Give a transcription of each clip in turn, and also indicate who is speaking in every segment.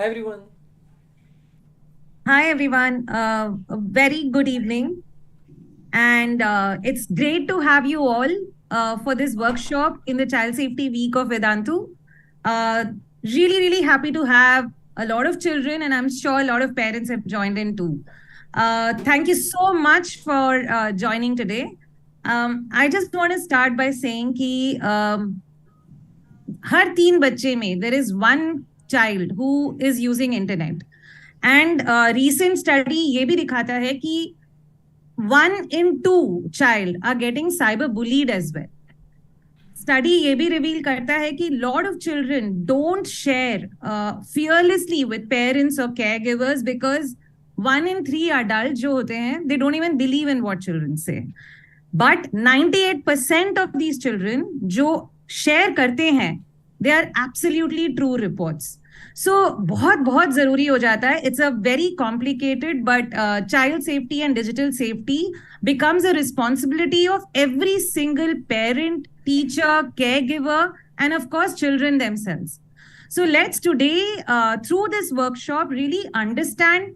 Speaker 1: Hi everyone.
Speaker 2: Hi, everyone. A very good evening. And it's great to have you all for this workshop in the Child Safety Week of Vedantu. Uh, really happy to have a lot of children, and I'm sure a lot of parents have joined in too. Thank you so much for joining today. I just want to start by saying कि हर 3 बच्चे में there is one child who is using internet. And recent study ये भी दिखाता है कि 1 in 2 child are getting cyber bullied as well. Study ये भी रिवील करता है कि lot of children don't share fearlessly with parents और care givers because 1 in 3 adults जो होते हैं they don't even believe in what children से बट 98% ऑफ दीज चिल्ड्रन जो शेयर करते हैं they are absolutely true reports so बहुत बहुत जरूरी हो जाता है it's a very complicated but child safety and digital safety becomes a responsibility of every single parent, teacher, caregiver, and of course, children themselves. So let's today, through this workshop, really understand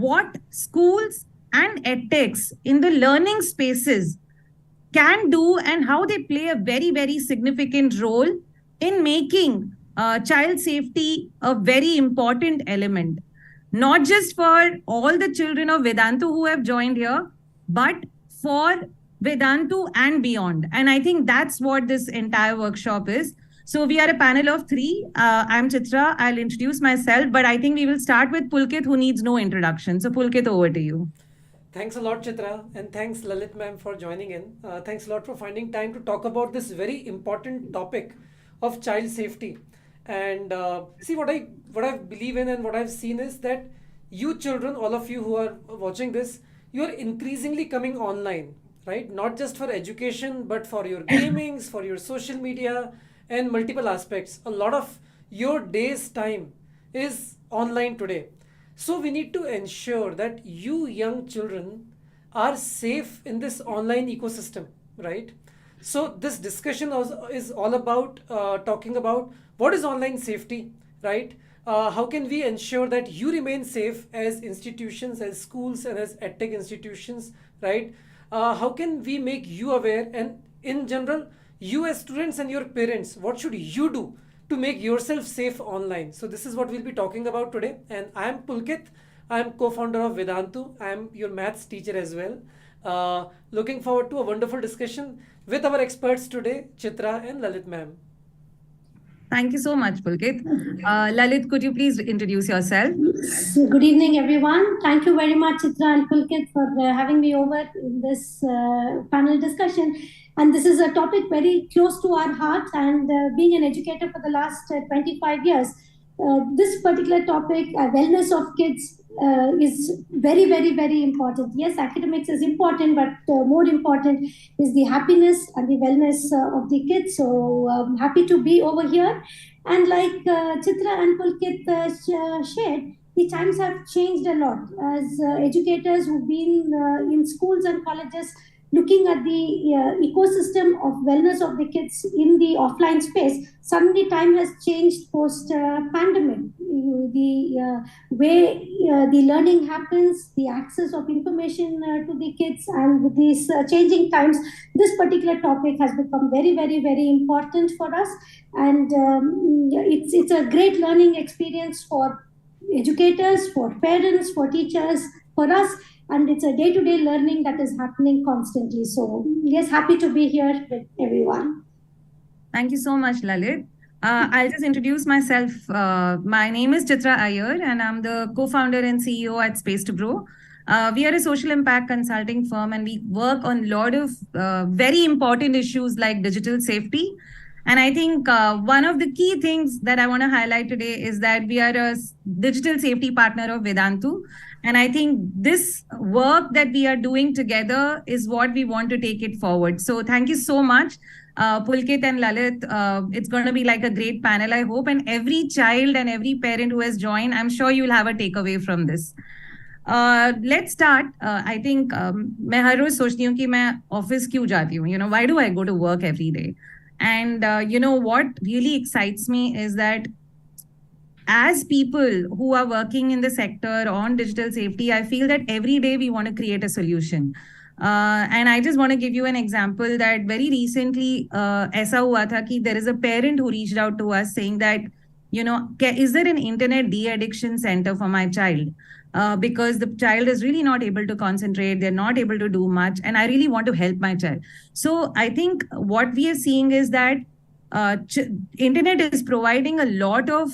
Speaker 2: what schools and edtechs in the learning spaces can do and how they play a very significant role in making child safety a very important element. Not just for all the children of Vedantu who have joined here, but for Vedantu and beyond. And I think that's what this entire workshop is. So we are a panel of 3. I'm Chitra. I'll introduce myself, but I think we will start with Pulkit, who needs no introduction. So Pulkit, over to you.
Speaker 1: Thanks a lot, Chitra, and thanks Lalit ma'am for joining in. Thanks a lot for finding time to talk about this very important topic of child safety. And see what I believe in and what I've seen is that you children, all of you who are watching this, you are increasingly coming online, right? Not just for education, but for your gamings, for your social media, and multiple aspects. A lot of your day's time is online today. So we need to ensure that you young children are safe in this online ecosystem, right? So this discussion is all about talking about what is online safety, right? How can we ensure that you remain safe as institutions, as schools, and as edtech institutions, right? How can we make you aware, and in general, you as students and your parents, what should you do to make yourself safe online? So this is what we'll be talking about today. And I am Pulkit. I am co-founder of Vedantu. I am your maths teacher as well. Looking forward to a wonderful discussion with our experts today, Chitra and Lalit ma'am.
Speaker 2: Thank you so much, Pulkit. Lalit, could you please introduce yourself?
Speaker 3: Good evening, everyone. Thank you very much, Chitra and Pulkit, for having me over in this panel discussion. And this is a topic very close to our hearts. And being an educator for the last 25 years, this particular topic, wellness of kids, is very important. Yes, academics is important, but more important is the happiness and the wellness of the kids. So I'm happy to be over here. And like Chitra and Pulkit shared, the times have changed a lot. As educators who've been in schools and colleges looking at the ecosystem of wellness of the kids in the offline space, suddenly time has changed post pandemic. The way the learning happens, the access of information to the kids, and with these changing times, this particular topic has become very important for us. And it's a great learning experience for educators, for parents, for teachers, for us. And it's a day-to-day learning that is happening constantly. So yes, happy to be here with everyone.
Speaker 2: Thank you so much, Lalit. I'll just introduce myself. My name is Chitra Iyer, and I'm the co-founder and CEO at Space to Grow. We are a social impact consulting firm, and we work on a lot of very important issues like digital safety. And I think one of the key things that I want to highlight today is that we are a digital safety partner of Vedantu. And I think this work that we are doing together is what we want to take it forward. So thank you so much, Pulkit and Lalit. It's going to be like a great panel, I hope. And every child and every parent who has joined, I'm sure you'll have a takeaway from this. Let's start. I think मैं हर रोज सोचती हूँ कि मैं office क्यों जाती हूँ. You know, why do I go to work every day? And you know what really excites me is that as people who are working in the sector on digital safety, I feel that every day we want to create a solution. And I just want to give you an example that very recently, ऐसा हुआ था कि there is a parent who reached out to us saying that, is there an internet de-addiction center for my child? Because the child is really not able to concentrate, they're not able to do much, and I really want to help my child. So I think what we are seeing is that internet is providing a lot of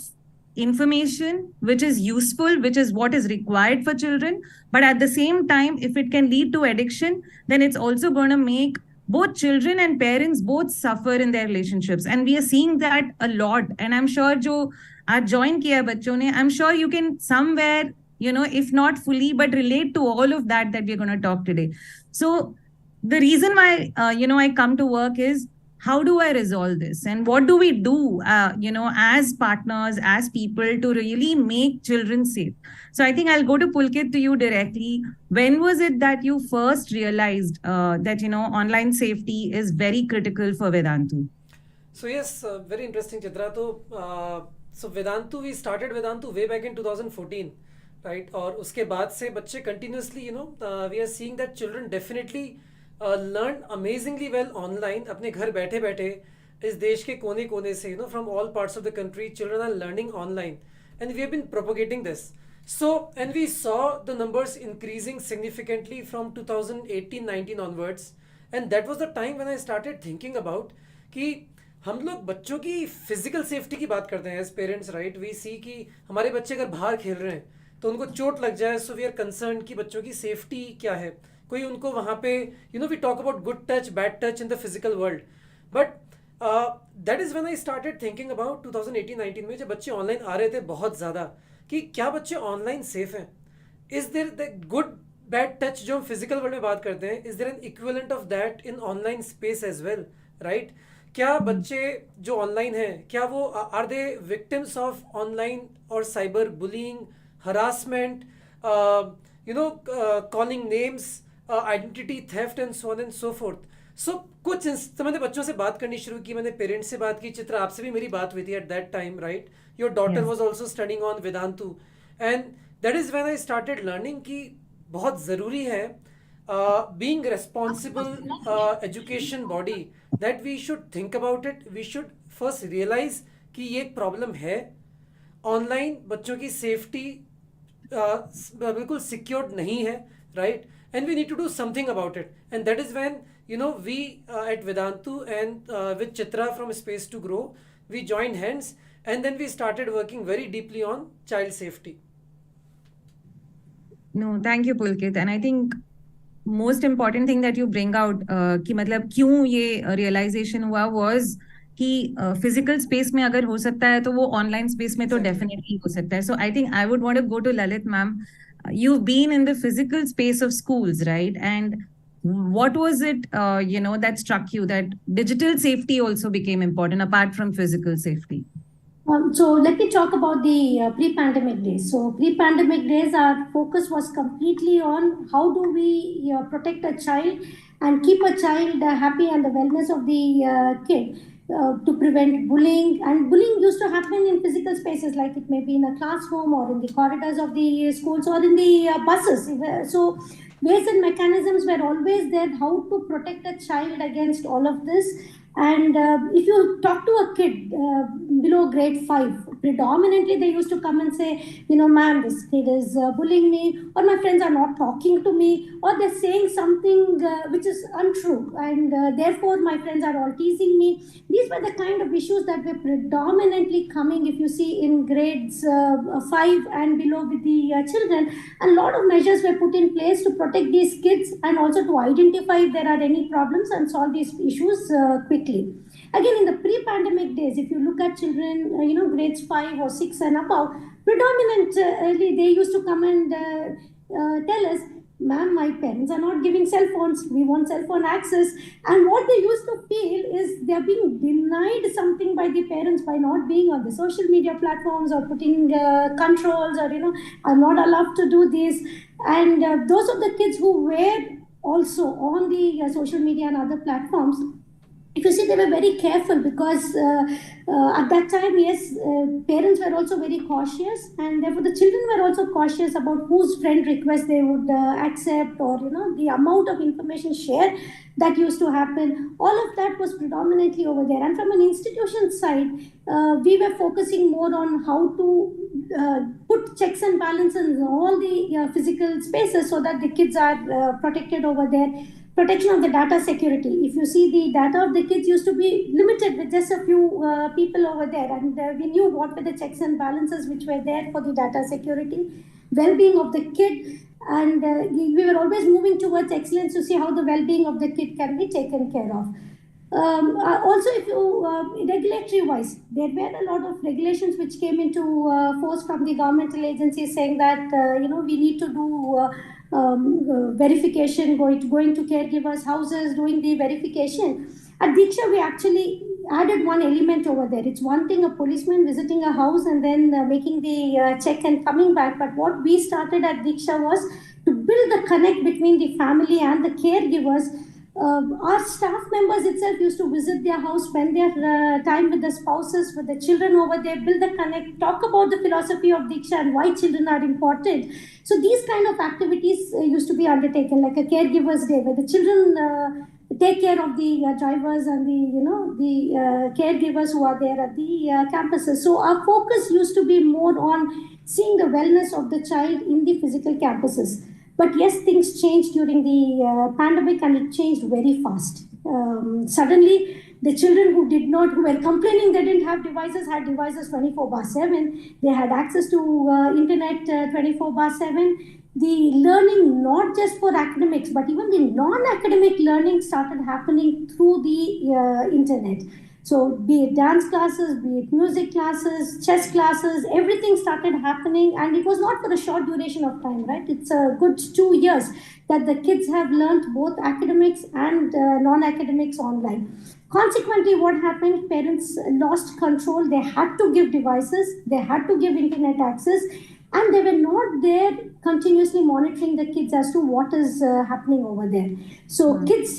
Speaker 2: information which is useful, which is what is required for children, but at the same time, if it can lead to addiction, then it's also going to make both children and parents both suffer in their relationships, and we are seeing that a lot. And I'm sure jo aaj join kiya hai bachchon ne, I'm sure you can somewhere, if not fully, but relate to all of that we're going to talk today. So the reason why I come to work is, how do I resolve this, and what do we do as partners, as people, to really make children safe? So I think I'll go to Pulkit, to you directly. When was it that you first realized that online safety is very critical for Vedantu?
Speaker 1: So yes, very interesting, Chitra. So Vedantu, we started Vedantu way back in 2014, right? और उसके बाद से बच्चे continuously, we are seeing that children definitely learn amazingly well online. अपने घर बैठे बैठे इस देश के कोने कोने से, from all parts of the country, children are learning online, and we have been propagating this. So, and we saw the numbers increasing significantly from 2018-19 onwards, and that was the time when I started thinking about कि हम लोग बच्चों की physical safety की बात करते हैं as parents, right? We सी कि हमारे बच्चे अगर बाहर खेल रहे हैं तो उनको चोट लग जाए, सो वी आर कंसर्न कि बच्चों की सेफ्टी क्या है. कोई उनको वहाँ पे we talk about good touch, bad touch in the physical world, but that is when I started thinking about 2018-19 में, जब बच्चे ऑनलाइन आ रहे थे बहुत ज़्यादा, कि क्या बच्चे ऑनलाइन सेफ हैं? Is there the good bad touch जो हम फिजिकल वर्ल्ड में बात करते हैं, is there an equivalent of that in online space as well, right? क्या बच्चे जो ऑनलाइन हैं, क्या वो are they victims of online और cyber bullying, harassment, calling names, identity theft and so on and so forth? So कुछ तो मैंने बच्चों से बात करनी शुरू की, मैंने पेरेंट्स से बात की. चित्रा, आपसे भी मेरी बात हुई थी at that time, right? Your daughter was also studying on Vedantu, and that is when I started learning कि बहुत ज़रूरी है being responsible education body, that we should think about it. We should first realize कि ये एक problem है. Online बच्चों की सेफ्टी बिल्कुल सिक्योर्ड नहीं है, right? And we need to do something about it, and that is when we at Vedantu and with Chitra from Space to Grow, we joined hands, and then we started working very deeply on child safety.
Speaker 2: No, thank you, Pulkit. And I think most important thing that you bring out कि मतलब क्यों ये realization हुआ was कि physical space में अगर हो सकता है तो वो online space में तो definitely हो सकता है. So I think I would want to go to Lalit ma'am. You've been in the physical space of schools, right? And what was it, that struck you that digital safety also became important apart from physical safety?
Speaker 3: So let me talk about the pre-pandemic days. So pre-pandemic days, our focus was completely on how do we protect a child and keep a child happy and the wellness of the kid. To prevent bullying, and bullying used to happen in physical spaces, like it may be in a classroom or in the corridors of the schools or in the buses. So ways and mechanisms were always there how to protect a child against all of this. And if you talk to a kid below grade 5, predominantly they used to come and say, ma'am, this kid is bullying me, or my friends are not talking to me, or they're saying something which is untrue, and therefore my friends are all teasing me. These were the kind of issues that were predominantly coming, if you see, in grades 5 and below with the children. A lot of measures were put in place to protect these kids and also to identify if there are any problems and solve these issues quickly. Again, in the pre-pandemic days, if you look at children, grades 5 or 6 and above, predominantly they used to come and tell us, ma'am, my parents are not giving cell phones, we want cell phone access. And what they used to feel is they're being denied something by the parents by not being on the social media platforms or putting controls, or, I'm not allowed to do this. And those of the kids who were also on the social media and other platforms, if you see, they were very careful because at that time, yes, parents were also very cautious, and therefore the children were also cautious about whose friend request they would accept, or the amount of information share that used to happen. All of that was predominantly over there, and from an institution side, we were focusing more on how to put checks and balances in all the physical spaces so that the kids are protected over there. Protection of the data security. If you see, the data of the kids used to be limited with just a few people over there, and we knew what were the checks and balances which were there for the data security, well-being of the kid, and we were always moving towards excellence to see how the well-being of the kid can be taken care of. Also, if you regulatory wise, there were a lot of regulations which came into force from the governmental agencies saying that we need to do verification, going to caregivers' houses, doing the verification. At Diksha, we actually added one element over there. It's one thing a policeman visiting a house and then making the check and coming back. But what we started at Diksha was to build the connect between the family and the caregivers. Our staff members itself used to visit their house, spend their time with the spouses, with the children over there, build the connect, talk about the philosophy of Diksha and why children are important. So these kind of activities used to be undertaken, like a caregivers day, where the children take care of the drivers and the caregivers who are there at the campuses. So our focus used to be more on seeing the wellness of the child in the physical campuses. But yes, things changed during the pandemic, and it changed very fast. Suddenly, the children who were complaining they didn't have devices, had devices 24/7. They had access to internet 24/7. The learning, not just for academics, but even the non-academic learning started happening through the internet. So be it dance classes, be it music classes, chess classes, everything started happening, and it was not for a short duration of time, right? It's a good 2 years that the kids have learned both academics and non-academics online. Consequently, what happened? Parents lost control. They had to give devices, they had to give internet access, and they were not there continuously monitoring the kids as to what is happening over there. So kids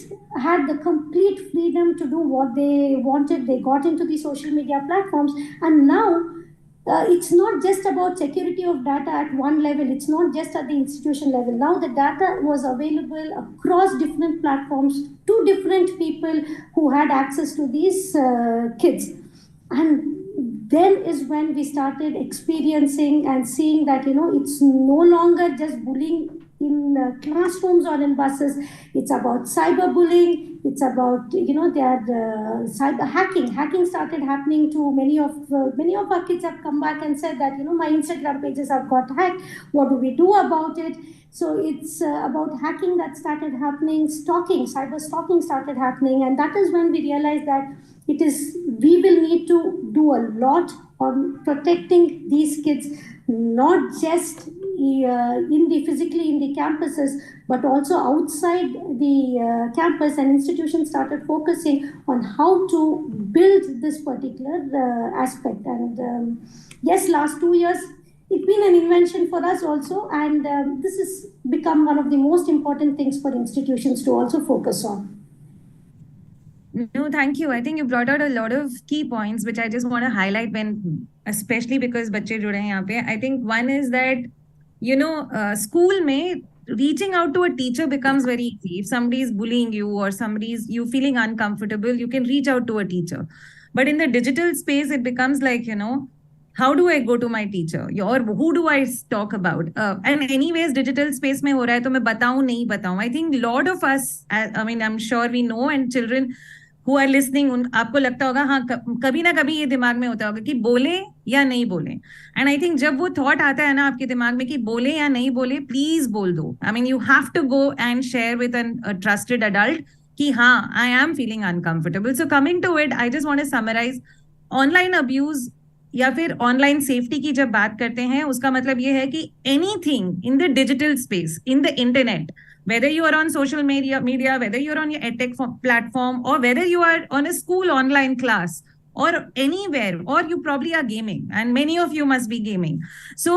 Speaker 3: had the complete freedom to do what they wanted. They got into the social media platforms, and now it's not just about security of data at one level. It's not just at the institution level. Now the data was available across different platforms to different people who had access to these kids. And then is when we started experiencing and seeing that it's no longer just bullying in classrooms or in buses. It's about cyberbullying. It's about cyber hacking started happening to many of our kids. Have come back and said that my Instagram pages have got hacked. What do we do about it? So it's about hacking that started happening. Cyber stalking started happening, and that is when we realized that we will need to do a lot on protecting these kids, not just physically in the campuses, but also outside the campus. And institutions started focusing on how to build this particular aspect. And yes, last 2 years, it's been an invention for us also, and this has become one of the most important things for institutions to also focus on.
Speaker 2: No, thank you. I think you brought out a lot of key points, which I just want to highlight especially because बच्चे जुड़े हैं यहाँ पे. I think one is that, school में reaching out to a teacher becomes very easy. If somebody is bullying you or you feeling uncomfortable, you can reach out to a teacher. But in the digital space, it becomes like, how do I go to my teacher? Or who do I talk about? And anyways, digital space में हो रहा है तो मैं बताऊं नहीं बताऊं. I think a lot of us, I'm sure we know, and children who are listening, आपको लगता होगा हाँ कभी ना कभी ये दिमाग में होता होगा कि बोले या नहीं बोले. एंड आई थिंक जब वो थॉट आता है ना आपके दिमाग में कि बोले या नहीं बोले, प्लीज बोल दो. You have to go and share with a trusted adult कि हाँ I am feeling uncomfortable. So coming to it, I just want to summarise. Online abuse या फिर ऑनलाइन सेफ्टी की जब बात करते हैं, उसका मतलब ये है कि anything in the digital space, in the internet, whether you are on social media, whether you're on your edtech platform, or whether you are on a school online class or anywhere, or you probably are gaming, and many of you must be gaming. So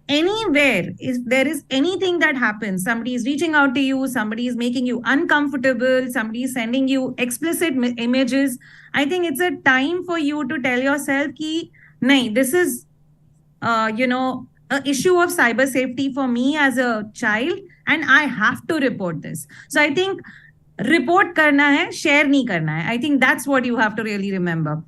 Speaker 2: anywhere, if there is anything that happens, somebody is reaching out to you, somebody is making you uncomfortable, somebody is sending you explicit images, I think it's a time for you to tell yourself ki nahi, this is a issue of cyber safety for me as a child, and I have to report this. So I think report करना है, share नहीं करना है. I think that's what you have to really remember.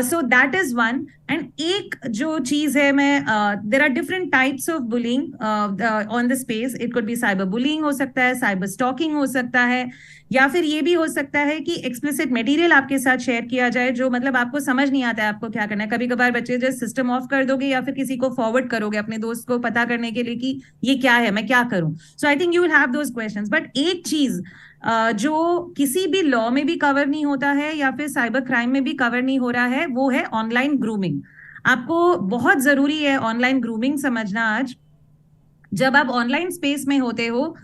Speaker 2: So that is one. And एक जो चीज है, मैं there are different types of bullying on the space. It could be cyber bullying हो सकता है, cyber stalking हो सकता है, या फिर ये भी हो सकता है कि explicit material आपके साथ शेयर किया जाए जो मतलब आपको समझ नहीं आता है आपको क्या करना है. कभी कभार बच्चे जो सिस्टम ऑफ कर दोगे या फिर किसी को फॉरवर्ड करोगे अपने दोस्त को पता करने के लिए कि ये क्या है, मैं क्या करूं. So I think you will have those questions. But एक चीज जो किसी भी लॉ में भी कवर नहीं होता है या फिर साइबर क्राइम में भी कवर नहीं हो रहा है, वो है ऑनलाइन ग्रूमिंग. आपको बहुत जरूरी है ऑनलाइन ग्रूमिंग समझना. आज जब आप ऑनलाइन स्पेस में होते हो,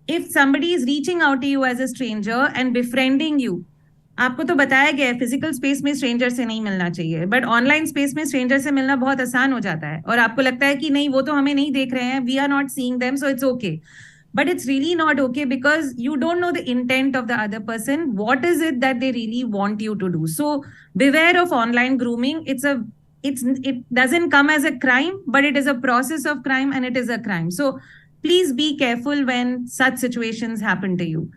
Speaker 2: if somebody is reaching out to you as a stranger and befriending you, आपको तो बताया गया है फिजिकल स्पेस में स्ट्रेंजर से नहीं मिलना चाहिए, बट ऑनलाइन स्पेस में स्ट्रेंजर से मिलना बहुत आसान हो जाता है और आपको लगता है कि नहीं वो तो हमें नहीं देख रहे हैं, we are not seeing them, so it's okay. But it's really not okay because you don't know the intent of the other person. What is it that they really want you to do? So beware of online grooming. It doesn't come as a crime, but it is a process of crime and it is a crime. So please be careful when such situations happen to you.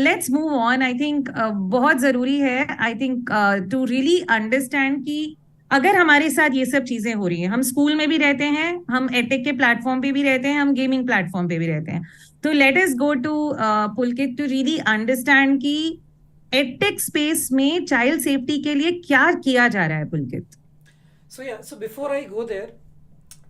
Speaker 2: Let's move on. I think बहुत जरूरी है, I think to really understand कि अगर हमारे साथ ये सब चीजें हो रही हैं, हम स्कूल में भी रहते हैं, हम एटेक के प्लेटफॉर्म पे भी रहते हैं, हम गेमिंग प्लेटफॉर्म पे भी रहते हैं, तो let us go to Pulkit to really understand कि एटेक स्पेस में चाइल्ड सेफ्टी के लिए क्या किया जा रहा है. पुलकित,
Speaker 1: so before I go there,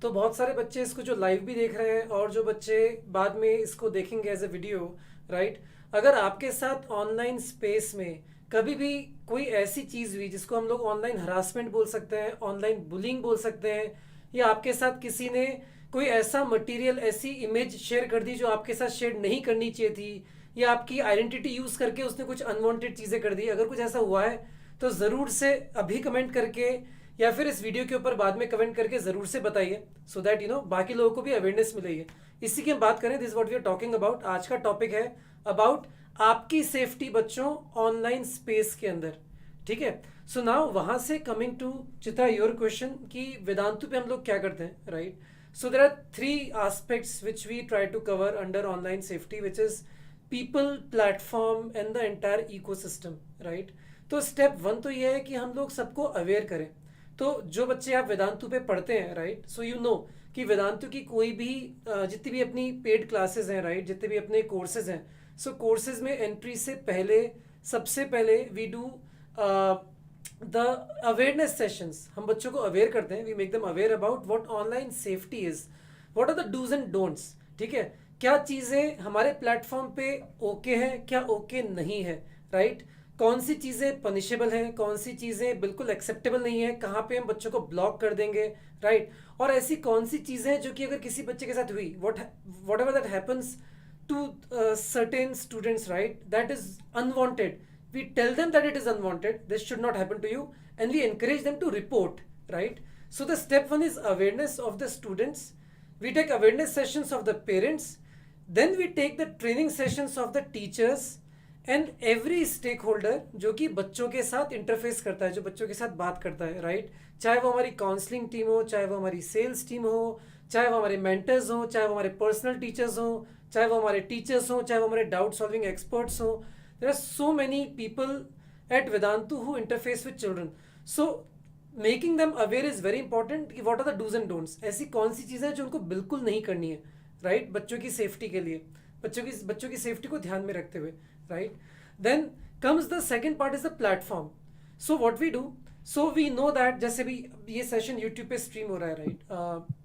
Speaker 1: तो बहुत सारे बच्चे इसको जो लाइव भी देख रहे हैं और जो बच्चे बाद में इसको देखेंगे एज ए वीडियो, राइट, अगर आपके साथ ऑनलाइन स्पेस में कभी भी कोई ऐसी चीज़ हुई जिसको हम लोग ऑनलाइन हरासमेंट बोल सकते हैं, ऑनलाइन बुलिंग बोल सकते हैं, या आपके साथ किसी ने कोई ऐसा मटेरियल, ऐसी इमेज शेयर कर दी जो आपके साथ शेयर नहीं करनी चाहिए थी, या आपकी आइडेंटिटी यूज़ करके उसने कुछ अनवांटेड चीज़ें कर दी, अगर कुछ ऐसा हुआ है तो ज़रूर से अभी कमेंट करके या फिर इस वीडियो के ऊपर बाद में कमेंट करके ज़रूर से बताइए, सो दैट बाकी लोगों को भी अवेयरनेस मिलेगी. इसी की हम बात करें, this what we are talking about. आज का टॉपिक है अबाउट आपकी सेफ्टी बच्चों ऑनलाइन स्पेस के अंदर. ठीक है, सो नाउ वहां से coming to Chitra your question कि वेदांतु पे हम लोग क्या करते हैं, right. So there are 3 aspects which we try to cover under online safety, which is people, platform and the entire ecosystem, right. तो स्टेप 1 तो ये है कि हम लोग सबको अवेयर करें. तो जो बच्चे आप वेदांतु पे पढ़ते हैं, राइट, सो यू नो कि वेदांतु की कोई भी जितनी भी अपनी पेड क्लासेस हैं, राइट, जितने भी अपने कोर्सेज हैं, सो कोर्सेज में एंट्री से पहले सबसे पहले we do the awareness sessions. हम बच्चों को अवेयर करते हैं, we make them aware about what online safety is, what are the dos and don'ts. ठीक है, क्या चीज़ें हमारे प्लेटफॉर्म पे ओके हैं, क्या ओके नहीं है, राइट. कौन सी चीज़ें पनिशेबल हैं, कौन सी चीज़ें बिल्कुल एक्सेप्टेबल नहीं है, कहाँ पे हम बच्चों को ब्लॉक कर देंगे, राइट. और ऐसी कौन सी चीज़ें जो कि अगर किसी बच्चे के साथ हुई, what ever that happens to certain students, right, that is unwanted, we tell them that it is unwanted, this should not happen to you, and we encourage them to report, right. So the step 1 is awareness of the students. We take awareness sessions of the parents, then we take the training sessions of the teachers and every stakeholder जो कि बच्चों के साथ interface करता है, जो बच्चों के साथ बात करता है, राइट. चाहे वो हमारी काउंसलिंग टीम हो, चाहे वो हमारी सेल्स टीम हो, चाहे वो हमारे मेंटर्स हो, चाहे वो हमारे पर्सनल टीचर्स हो, चाहे वो हमारे टीचर्स हो, चाहे वो हमारे डाउट सॉल्विंग एक्सपर्ट्स हो. There are so many people at Vedantu who interface with children. So making them aware is very important कि what are the dos and don'ts. ऐसी कौन सी चीज़ें हैं जो उनको बिल्कुल नहीं करनी है, राइट, बच्चों की सेफ्टी के लिए, बच्चों की सेफ्टी को ध्यान में रखते हुए, right. Then comes the second part is the platform. So what we do, so we know that जैसे भी ये सेशन यूट्यूब पे स्ट्रीम हो रहा है, right,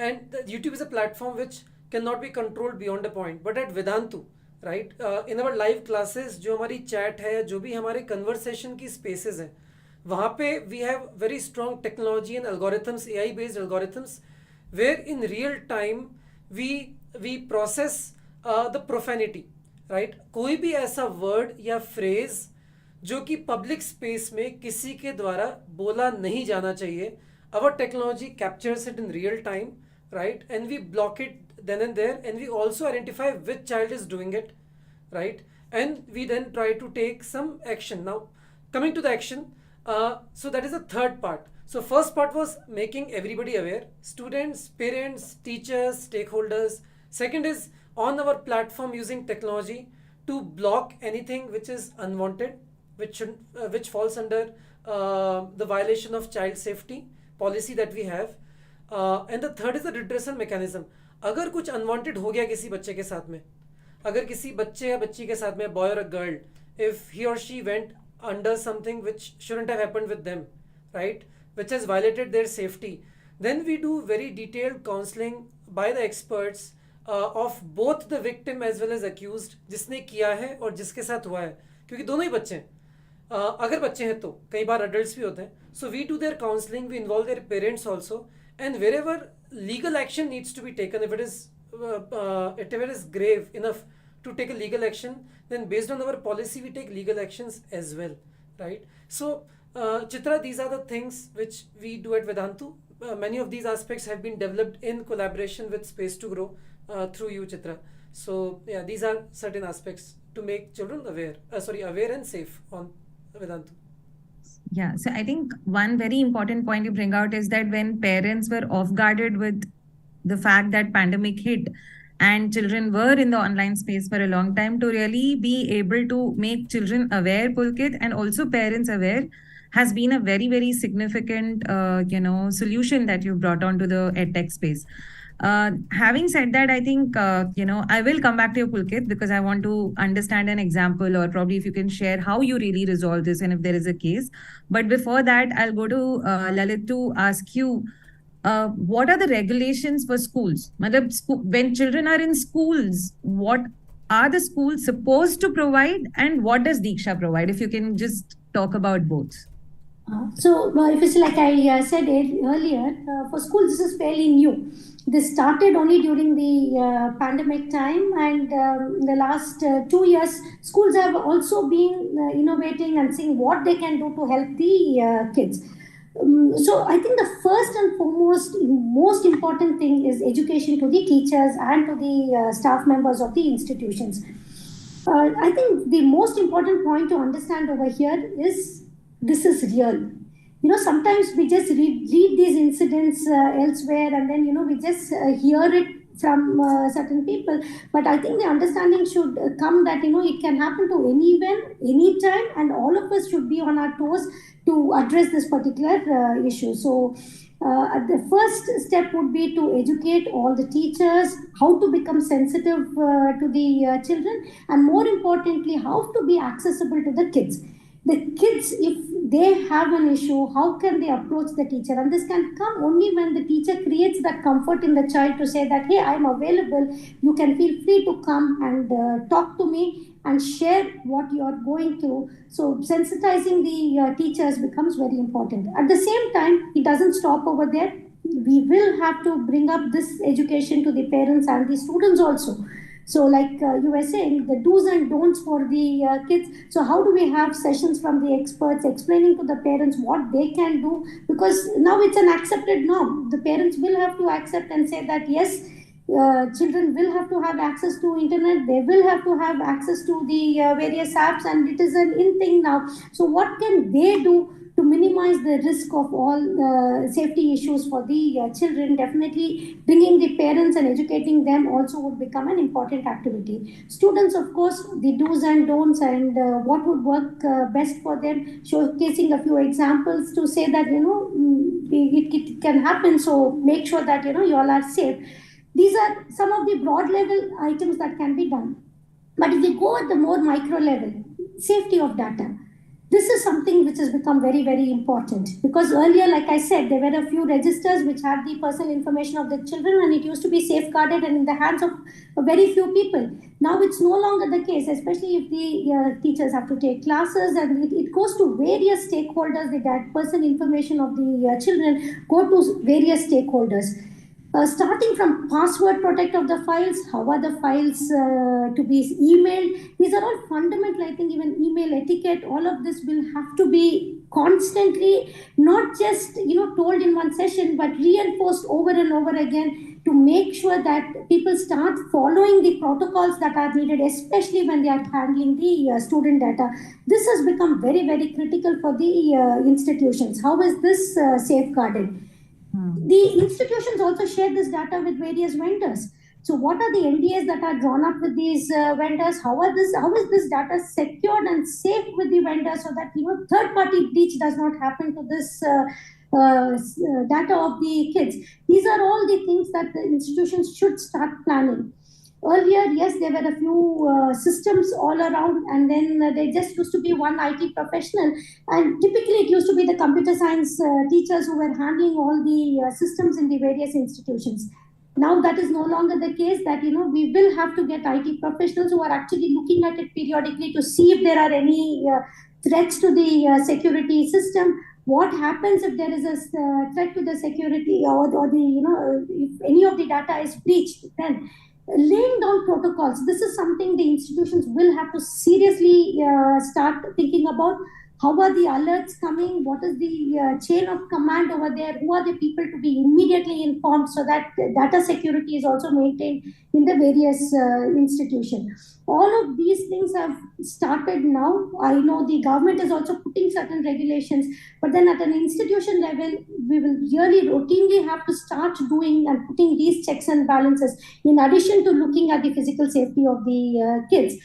Speaker 1: and YouTube is a platform which cannot be controlled beyond a point, but at Vedantu, right, in our live classes जो हमारी chat है, जो भी हमारे conversation की spaces हैं, वहाँ पे we have very strong technology and algorithms, AI based algorithms, where in real time we process the profanity, right. कोई भी ऐसा word या phrase जो कि public space में किसी के द्वारा बोला नहीं जाना चाहिए, our technology captures it in real time, right? And we block it then and there, and we also identify which child is doing it, right? And we then try to take some action. Now, coming to the action, so that is the third part. So first part was making everybody aware, students, parents, teachers, stakeholders. Second is on our platform using technology to block anything which is unwanted, which falls under the violation of child safety policy that we have. And the third is the redressal mechanism. अगर कुछ unwanted हो गया किसी बच्चे के साथ में, अगर किसी बच्चे या बच्ची के साथ में, boy or a girl, if he or she went under something which shouldn't have happened with them, right, which has violated their safety, then we do very detailed counseling by the experts of both the victim as well as accused, जिसने किया है और जिसके साथ हुआ है, क्योंकि दोनों ही बच्चे हैं. अगर बच्चे हैं तो कई बार adults भी होते हैं. So we do their counseling, we involve their parents also, and wherever legal action needs to be taken, if it is grave enough to take a legal action, then based on our policy we take legal actions as well, right? So Chitra, these are the things which we do at Vedantu. Many of these aspects have been developed in collaboration with Space to Grow through you, Chitra. So yeah, these are certain aspects to make children aware and safe on Vedantu.
Speaker 2: Yeah, so I think one very important point you bring out is that when parents were off guarded with the fact that pandemic hit and children were in the online space for a long time, to really be able to make children aware, Pulkit, and also parents aware, has been a very, very significant, solution that you brought onto the edtech space. Having said that, I think, I will come back to you, Pulkit, because I want to understand an example, or probably if you can share how you really resolve this and if there is a case. But before that, I'll go to Lalit to ask you, what are the regulations for schools? When children are in schools, what are the schools supposed to provide, and what does Diksha provide? If you can just talk about both.
Speaker 3: So, if it's like I said earlier, for schools, this is fairly new. This started only during the pandemic time, and in the last 2 years, schools have also been innovating and seeing what they can do to help the kids. So I think the first and foremost, most important thing is education to the teachers and to the staff members of the institutions. I think the most important point to understand over here is this is real. Sometimes we just read these incidents elsewhere, and then we just hear it from certain people. But I think the understanding should come that it can happen to anyone, anytime, and all of us should be on our toes to address this particular issue. So the first step would be to educate all the teachers how to become sensitive to the children, and more importantly, how to be accessible to the kids. The kids, if they have an issue, how can they approach the teacher? And this can come only when the teacher creates that comfort in the child to say that, hey, I'm available. You can feel free to come and talk to me and share what you're going through. So sensitizing the teachers becomes very important. At the same time, it doesn't stop over there. We will have to bring up this education to the parents and the students also. So like you were saying, the do's and don'ts for the kids. So how do we have sessions from the experts explaining to the parents what they can do? Because now it's an accepted norm. The parents will have to accept and say that, yes, children will have to have access to internet. They will have to have access to the various apps, and it is an in thing now. So what can they do to minimize the risk of all safety issues for the children? Definitely bringing the parents and educating them also would become an important activity. Students, of course, the do's and don'ts and what would work best for them, showcasing a few examples to say that, it can happen. So make sure that, you all are safe. These are some of the broad level items that can be done. But if we go at the more micro level, safety of data, this is something which has become very, very important, because earlier, like I said, there were a few registers which had the personal information of the children, and it used to be safeguarded and in the hands of very few people. Now it's no longer the case, especially if the teachers have to take classes, and it goes to various stakeholders. The personal information of the children go to various stakeholders. Starting from password protect of the files, how are the files to be emailed? These are all fundamental. I think even email etiquette, all of this will have to be constantly, not just told in one session, but reinforced over and over again to make sure that people start following the protocols that are needed, especially when they are handling the student data. This has become very, very critical for the institutions. How is this safeguarded? The institutions also share this data with various vendors. So what are the NDAs that are drawn up with these vendors? How is this data secured and safe with the vendors so that third party breach does not happen to this data of the kids? These are all the things that the institutions should start planning. Earlier, yes, there were a few systems all around, and then there just used to be one IT professional. And typically, it used to be the computer science teachers who were handling all the systems in the various institutions. Now that is no longer the case. That we will have to get IT professionals who are actually looking at it periodically to see if there are any threats to the security system. What happens if there is a threat to the security, or the if any of the data is breached? Then laying down protocols. This is something the institutions will have to seriously start thinking about. How are the alerts coming? What is the chain of command over there? Who are the people to be immediately informed so that data security is also maintained in the various institutions? All of these things have started now. I know the government is also putting certain regulations, but then at an institution level, we will really routinely have to start doing and putting these checks and balances in addition to looking at the physical safety of the kids.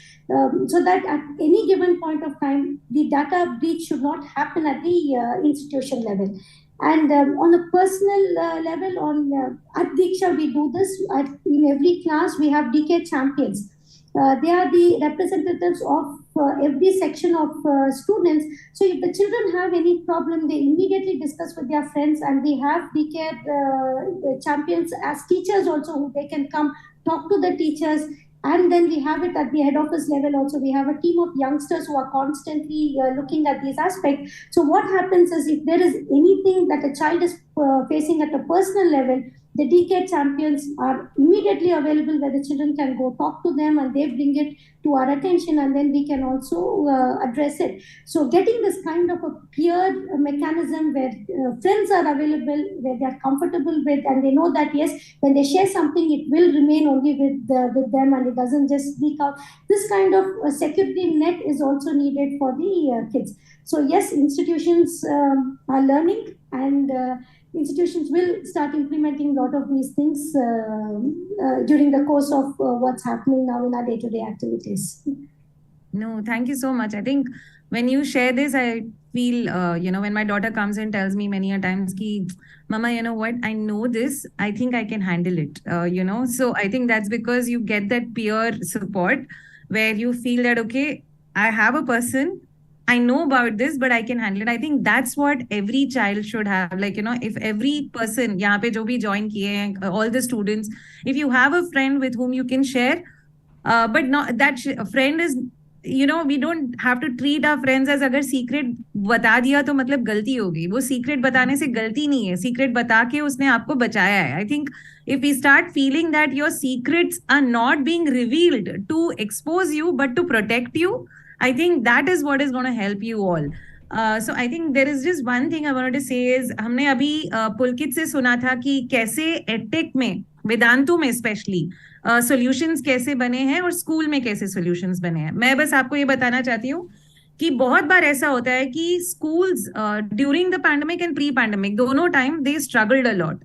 Speaker 3: So that at any given point of time, the data breach should not happen at the institution level. And on a personal level, at Diksha, we do this. In every class, we have DK champions. They are the representatives of every section of students. So if the children have any problem, they immediately discuss with their friends, and we have DK champions as teachers also, who they can come talk to the teachers. And then we have it at the head office level also. We have a team of youngsters who are constantly looking at these aspects. So what happens is, if there is anything that a child is facing at a personal level, the DK champions are immediately available, where the children can go talk to them and they bring it to our attention, and then we can also address it. So getting this kind of a peer mechanism where friends are available, where they are comfortable with, and they know that yes, when they share something, it will remain only with them and it doesn't just leak out. This kind of security net is also needed for the kids. So yes, institutions are learning, and institutions will start implementing a lot of these things during the course of what's happening now in our day-to-day activities.
Speaker 2: No, thank you so much. I think when you share this, I feel, when my daughter comes and tells me many a times ki, Mama, you know what, I know this, I think I can handle it, So I think that's because you get that peer support where you feel that, okay, I have a person, I know about this, but I can handle it. I think that's what every child should have. If every person, yahan pe jo bhi join kiye hain, all the students, if you have a friend with whom you can share, but not that friend is, we don't have to treat our friends as अगर secret बता दिया तो मतलब गलती होगी. वो secret बताने से गलती नहीं है. Secret बता के उसने आपको बचाया है. I think if we start feeling that your secrets are not being revealed to expose you, but to protect you, I think that is what is going to help you all. So I think there is just one thing I wanted to say is, हमने अभी पुलकित से सुना था कि कैसे edtech में, वेदांतु में specially solutions कैसे बने हैं और स्कूल में कैसे सॉल्यूशंस बने हैं. मैं बस आपको ये बताना चाहती हूँ कि बहुत बार ऐसा होता है कि schools during the pandemic and pre pandemic दोनों time they struggled a lot.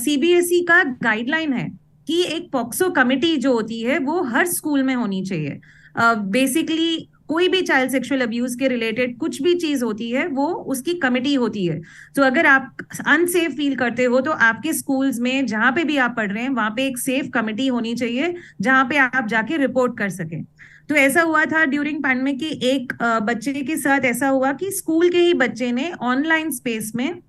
Speaker 2: CBSE का गाइडलाइन है कि एक पॉक्सो कमिटी जो होती है वो हर स्कूल में होनी चाहिए. बेसिकली कोई भी चाइल्ड सेक्सुअल अब्यूज के रिलेटेड कुछ भी चीज होती है वो उसकी कमिटी होती है. तो अगर आप अनसेफ फील करते हो तो आपके स्कूल्स में जहां पे भी आप पढ़ रहे हैं वहां पे एक सेफ कमिटी होनी चाहिए जहां पे आप जाके रिपोर्ट कर सकें. तो ऐसा हुआ था ड्यूरिंग पैंडेमिक कि एक बच्चे के साथ ऐसा हुआ कि स्कूल के ही बच्चे ने ऑनलाइन स्पेस में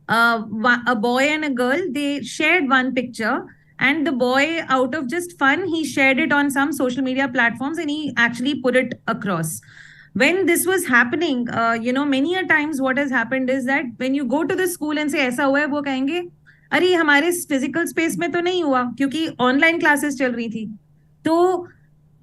Speaker 2: a boy and a girl, they shared one picture, and the boy, out of just fun, he shared it on some social media platforms and he actually put it across. When this was happening, many a times what has happened is that when you go to the school and say ऐसा हुआ है, वो कहेंगे अरे हमारे physical space में तो नहीं हुआ क्योंकि ऑनलाइन क्लासेस चल रही थी. तो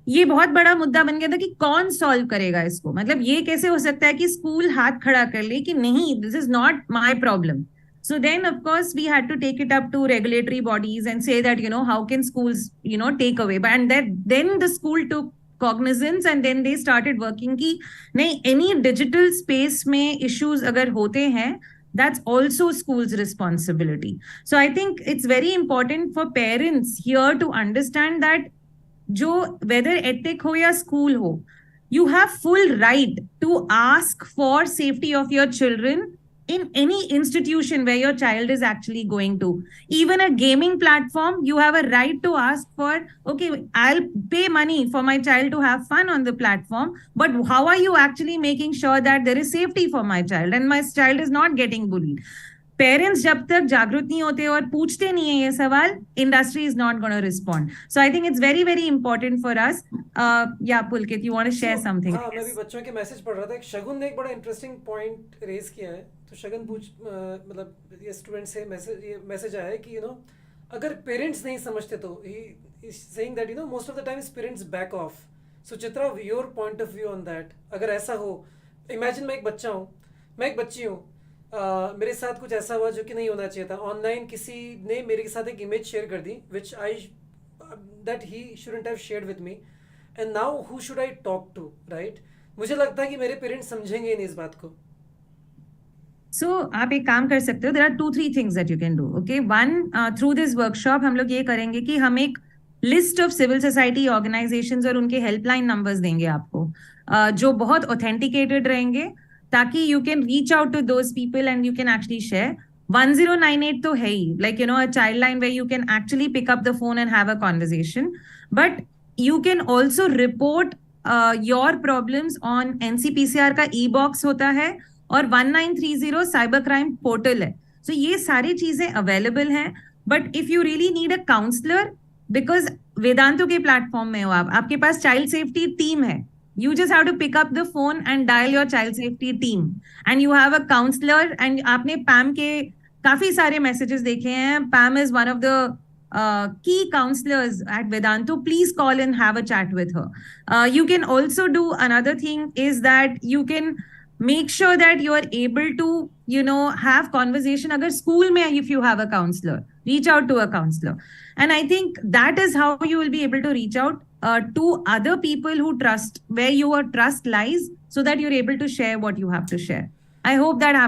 Speaker 2: ये बहुत बड़ा मुद्दा बन गया था कि कौन सॉल्व करेगा इसको, मतलब ये कैसे हो सकता है कि स्कूल हाथ खड़ा कर ले कि नहीं, this is not my problem. So then of course we had to take it up to regulatory bodies and say that, how can schools, take away, but and that then the school took cognizance and then they started working ki nahi, any digital space mein issues agar hote hain, that's also school's responsibility. So I think it's very important for parents here to understand that जो weather ethic हो या school हो, you have full right to ask for safety of your children in any institution where your child is actually going to. Even a gaming platform, you have a right to ask for, okay, I'll pay money for my child to have fun on the platform, but how are you actually making sure that there is safety for my child and my child is not getting bullied? Parents जब तक जागरूक नहीं होते और पूछते नहीं है ये सवाल, industry is not gonna respond. So I think it's very very important for us. या Pulkit, you want to share something?
Speaker 1: हाँ, मैं भी बच्चों के मैसेज पढ़ रहा था. एक शगुन ने एक बड़ा इंटरेस्टिंग पॉइंट रेज किया है. तो शगुन मतलब ये स्टूडेंट से मैसेज आया है कि अगर पेरेंट्स नहीं समझते तो he is saying that most of the times parents back of. So Chitra, your point of view on that. अगर ऐसा हो, इमेजिन मैं एक बच्चा हूँ, मैं एक बच्ची हूँ, मेरे साथ कुछ ऐसा हुआ जो कि नहीं होना चाहिए था. ऑनलाइन किसी ने मेरे साथ एक इमेज शेयर कर दी which I that he shouldn't have shared with me, and now who should I talk to, right? मुझे लगता है कि मेरे पेरेंट्स समझेंगे नहीं इस बात को.
Speaker 2: सो आप एक काम कर सकते हो. There are 2-3 things that you can do. Okay, one, through this workshop हम लोग ये करेंगे कि हम एक list of civil society organisations और उनके हेल्पलाइन नंबर्स देंगे आपको, जो बहुत ऑथेंटिकेटेड रहेंगे, ताकि you can reach out to those people and you can actually share. 1098 तो है ही, like a child line where you can actually pick up the phone and have a conversation, but you can also report your problems on NCPCR का e-box होता है और 1930 cyber crime portal है. so ये सारी चीजें अवेलेबल हैं. but if you really need a counselor, because Vedantu के प्लेटफॉर्म में हो आप, आपके पास चाइल्ड सेफ्टी टीम है. You just have to pick up the phone and dial your child safety team, and you have a counselor. And आपने Pam के काफी सारे messages देखे हैं. Pam is one of the key counselors at Vedantu. Please call and have a chat with her. You can also do another thing is that you can make sure that you are able to have conversation. अगर school में if you have a counselor, reach out to a counselor. And I think that is how you will be able to reach out to other people who trust, where your trust lies, so that you're able to share what you have to share. I hope that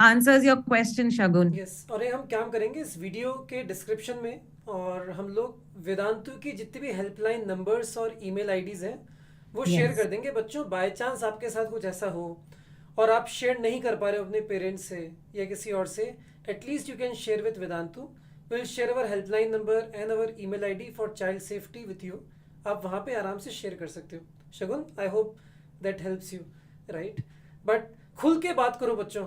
Speaker 2: answers your question, Shagun.
Speaker 1: Yes, और ये हम क्या करेंगे इस video के description में, और हम लोग वेदांतु की जितनी भी हेल्पलाइन नंबर्स और ईमेल आईडीज हैं वो शेयर कर देंगे. बच्चों, बाय चांस आपके साथ कुछ ऐसा हो और आप शेयर नहीं कर पा रहे हो अपने पेरेंट्स से या किसी और से, at least you can share with Vedantu. Will share our helpline number and our email ID for child safety with you. आप वहाँ पे आराम से शेयर कर सकते हो. Shagun, I hope that helps you, right? But खुल के बात करो बच्चों,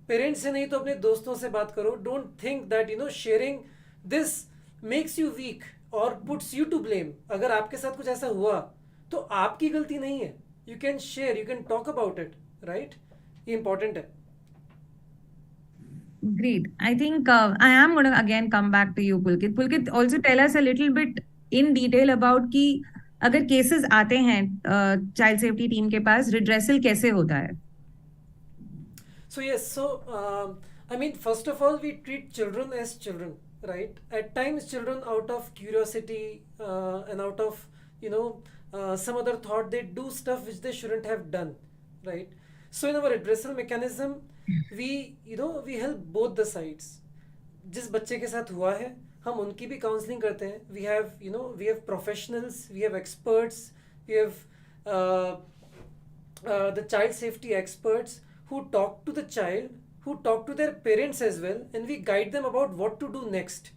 Speaker 1: पेरेंट्स से नहीं तो अपने दोस्तों से बात करो. Don't think that sharing this makes you weak और पुट्स यू टू ब्लेम. अगर आपके साथ कुछ ऐसा हुआ तो आपकी गलती नहीं है. You can share, you can talk about it, right? ये इंपॉर्टेंट है.
Speaker 2: Great. I think I am going to again come back to you, Pulkit. Pulkit, also tell us a little bit in detail about कि अगर cases आते हैं child safety team के पास, redressal कैसे होता है?
Speaker 1: So yes, I mean, first of all, we treat children as children, right? At times, children out of curiosity and out of some other thought, they do stuff which they shouldn't have done, right? So in our redressal mechanism, we help both the sides. जिस बच्चे के साथ हुआ है हम उनकी भी counselling करते हैं. we have professionals, we have experts, we have the child safety experts who talk to the child, who talk to their parents as well, and we guide them about what to do next,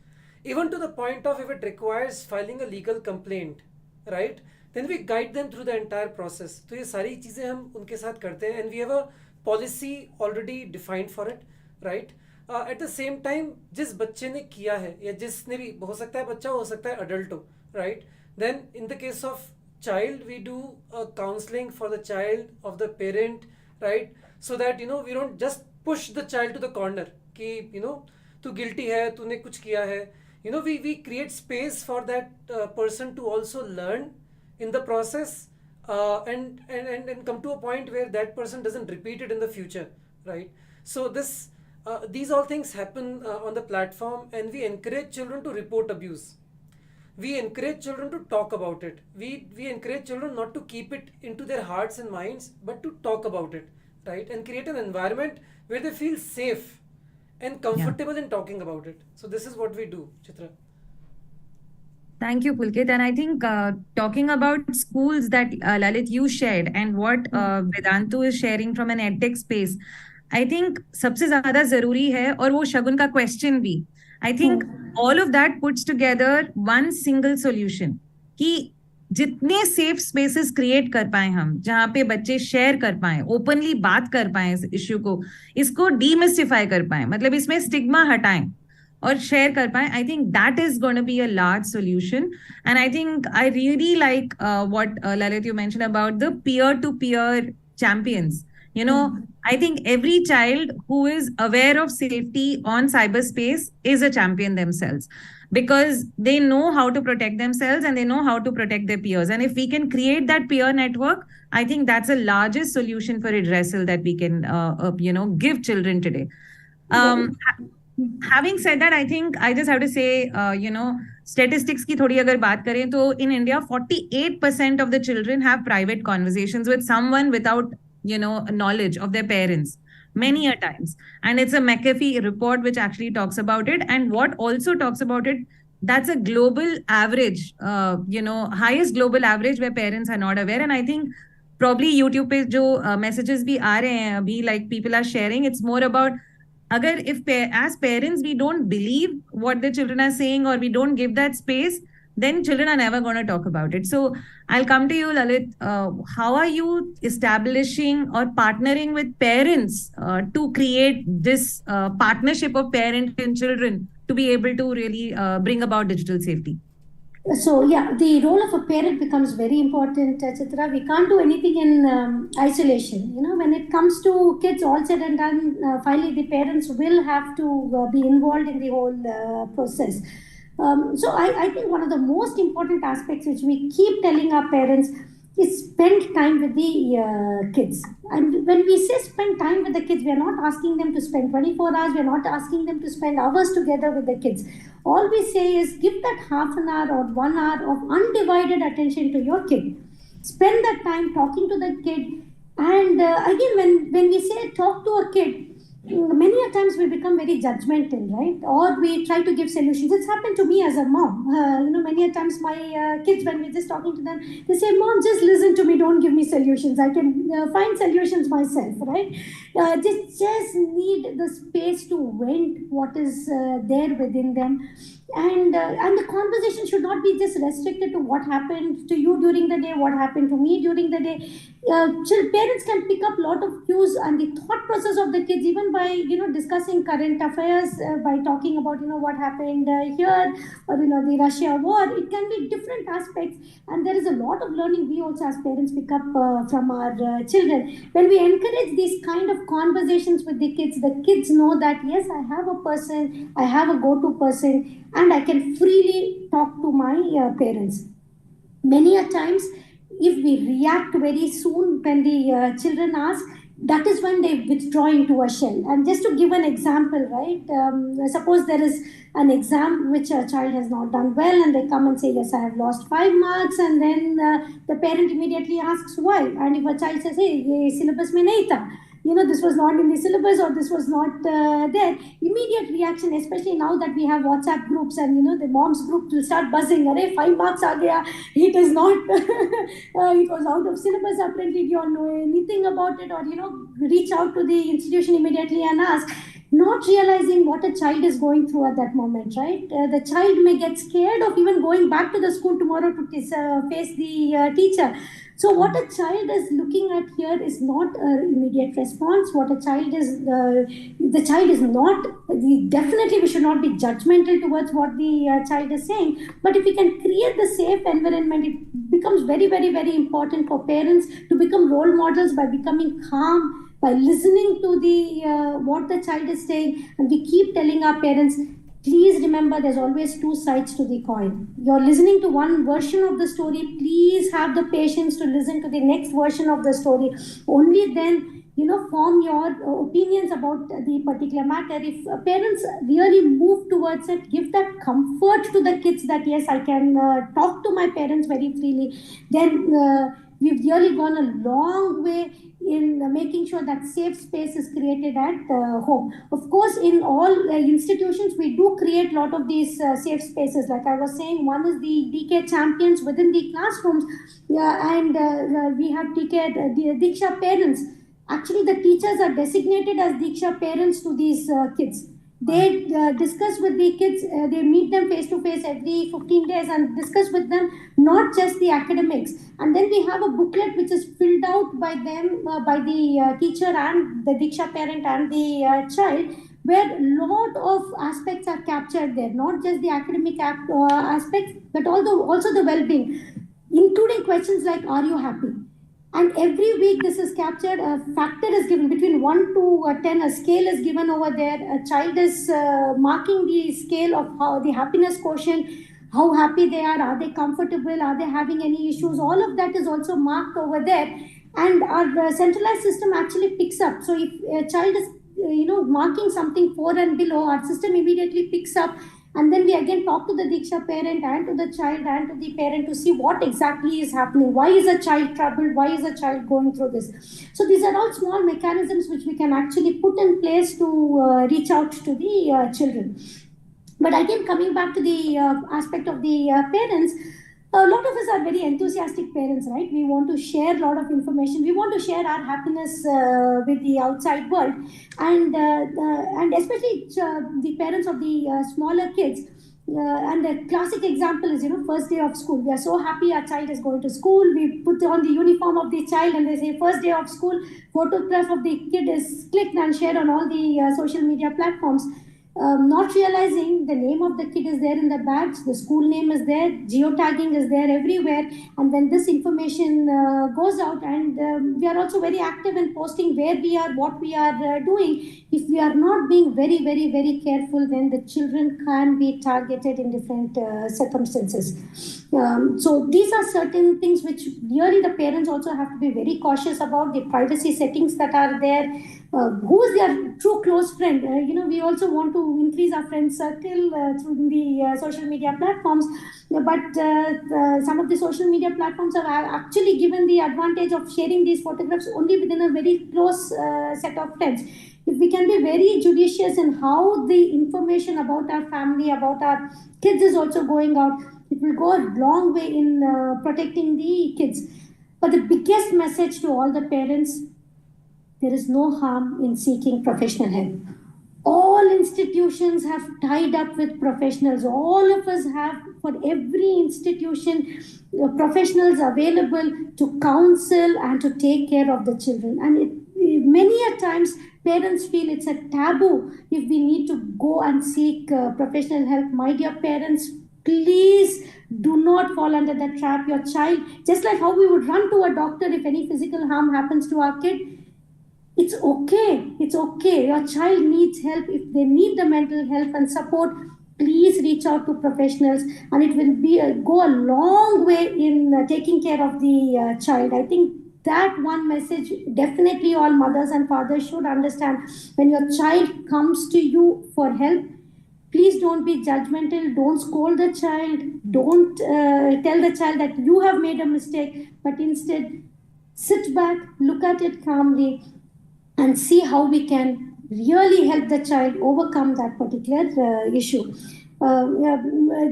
Speaker 1: even to the point of if it requires filing a legal complaint, right? Then we guide them through the entire process. तो ये सारी चीज़ें हम उनके साथ करते हैं, and we have a policy already defined for it, right? At the same time, जिस बच्चे ने किया है या जिसने भी, हो सकता है बच्चा हो सकता है अडल्ट हो, right? Then in the case of child, we do a counseling for the child of the parent, right? So that we don't just push the child to the corner कि तू guilty है, तूने कुछ किया है. We create space for that person to also learn in the process, and come to a point where that person doesn't repeat it in the future, right? So these all things happen on the platform, and we encourage children to report abuse. We encourage children to talk about it. We encourage children not to keep it into their hearts and minds, but to talk about it, right? And create an environment where they feel safe and
Speaker 2: Yeah.
Speaker 1: comfortable in talking about it. So this is what we do, Chitra.
Speaker 2: Thank you, Pulkit. And I think talking about schools that Lalit, you shared, and what Vedantu is sharing from an edtech space, I think सबसे ज़्यादा ज़रूरी है, और वो शगुन का question भी. I think all of that puts together one single solution कि जितने सेफ स्पेसेस क्रिएट कर पाए हम, जहाँ पे बच्चे शेयर कर पाए, ओपनली बात कर पाए इस इश्यू को, इसको डीमिस्टिफाई कर पाए, मतलब इसमें स्टिग्मा हटाएं और शेयर कर पाए. I think that is going to be a large solution. And I think I really like what Lalit you mentioned about the peer to peer champions. I think every child who is aware of safety on cyberspace is a champion themselves, because they know how to protect themselves and they know how to protect their peers. And if we can create that peer network, I think that's the largest solution for redressal that we can give children today. Having said that, I think I just have to say, statistics की थोड़ी अगर बात करें तो in India 48% of the children have private conversations with someone without knowledge of their parents many a times. And it's a McAfee report which actually talks about it. And what also talks about it, that's a global average, highest global average where parents are not aware. And I think probably YouTube पे जो messages भी आ रहे हैं अभी, like people are sharing, it's more about agar if as parents we don't believe what the children are saying, or we don't give that space, then children are never going to talk about it. So I'll come to you, Lalit. How are you establishing or partnering with parents to create this partnership of parent and children to be able to really bring about digital safety?
Speaker 3: So yeah, the role of a parent becomes very important, Chitra. We can't do anything in isolation. When it comes to kids, all said and done, finally the parents will have to be involved in the whole process. So I think one of the most important aspects which we keep telling our parents is spend time with the kids. And when we say spend time with the kids, we are not asking them to spend 24 hours. We are not asking them to spend hours together with the kids. All we say is give that half an hour or 1 hour of undivided attention to your kid. Spend that time talking to the kid. And again, when we say talk to a kid, many a times we become very judgmental, right? Or we try to give solutions. It's happened to me as a mom. Many a times my kids, when we're just talking to them, they say, "Mom, just listen to me. Don't give me solutions. I can find solutions myself," right? Just need the space to vent what is there within them. And the conversation should not be just restricted to what happened to you during the day, what happened to me during the day. Parents can pick up a lot of cues and the thought process of the kids, even by discussing current affairs, by talking about what happened here, or the Russia war. It can be different aspects, and there is a lot of learning we also as parents pick up from our children. When we encourage these kind of conversations with the kids know that yes, I have a person, I have a go-to person, and I can freely talk to my parents. Many a times, if we react very soon when the children ask, that is when they withdraw into a shell. And just to give an example, right? Suppose there is an exam which a child has not done well, and they come and say, "Yes, I have lost 5 marks," and then the parent immediately asks why. And if a child says, "Hey, ye syllabus mein nahi tha," this was not in the syllabus, or this was not there, immediate reaction, especially now that we have WhatsApp groups, and the moms group will start buzzing, "Arey, 5 marks aa gaya, it is not it was out of syllabus, apparently you all know anything about it," or reach out to the institution immediately and ask, not realizing what a child is going through at that moment, right? The child may get scared of even going back to the school tomorrow to face the teacher. So what a child is looking at here is not an immediate response. What a child is, the child is not, definitely we should not be judgmental towards what the child is saying. But if we can create the safe environment, it becomes very, very, very important for parents to become role models by becoming calm, by listening to the what the child is saying. And we keep telling our parents, please remember there's always two sides to the coin. You're listening to one version of the story. Please have the patience to listen to the next version of the story. Only then, form your opinions about the particular matter. If parents really move towards it, give that comfort to the kids that yes, I can talk to my parents very freely, then we've really gone a long way in making sure that safe space is created at home. Of course, in all institutions, we do create a lot of these safe spaces. Like I was saying, one is the DK champions within the classrooms, and we have DK, the Diksha parents. Actually, the teachers are designated as Diksha parents to these kids. They discuss with the kids, they meet them face to face every 15 days and discuss with them not just the academics. And then we have a booklet which is filled out by them, by the teacher and the Diksha parent and the child, where a lot of aspects are captured there, not just the academic aspects, but also the well-being, including questions like, are you happy? And every week this is captured, a factor is given between 1 to 10, a scale is given over there. A child is marking the scale of how the happiness quotient, how happy they are they comfortable, are they having any issues, all of that is also marked over there. And our centralized system actually picks up. So if a child is marking something 4 and below, our system immediately picks up, and then we again talk to the Diksha parent and to the child and to the parent to see what exactly is happening. Why is a child troubled? Why is a child going through this? So these are all small mechanisms which we can actually put in place to reach out to the children. But again, coming back to the aspect of the parents, a lot of us are very enthusiastic parents, right? We want to share a lot of information. We want to share our happiness with the outside world, and especially the parents of the smaller kids. And the classic example is, first day of school. We are so happy our child is going to school. We put on the uniform of the child and they say first day of school. Photograph of the kid is clicked and shared on all the social media platforms. Not realizing the name of the kid is there in the badge, the school name is there, geotagging is there everywhere, and when this information goes out, and we are also very active in posting where we are, what we are doing. If we are not being very, very, very careful, then the children can be targeted in different circumstances. So these are certain things which really the parents also have to be very cautious about, the privacy settings that are there. Who is their true close friend? We also want to increase our friend circle through the social media platforms, but some of the social media platforms have actually given the advantage of sharing these photographs only within a very close set of friends. If we can be very judicious in how the information about our family, about our kids is also going out, it will go a long way in protecting the kids. But the biggest message to all the parents, there is no harm in seeking professional help. All institutions have tied up with professionals. All of us have, for every institution, professionals available to counsel and to take care of the children. And many a times, parents feel it's a taboo if we need to go and seek professional help. My dear parents, please do not fall under that trap. Your child, just like how we would run to a doctor if any physical harm happens to our kid, it's okay. It's okay. Your child needs help. If they need the mental help and support, please reach out to professionals, and it will go a long way in taking care of the child. I think that one message definitely all mothers and fathers should understand. When your child comes to you for help, please don't be judgmental. Don't scold the child. Don't tell the child that you have made a mistake, but instead sit back, look at it calmly, and see how we can really help the child overcome that particular issue.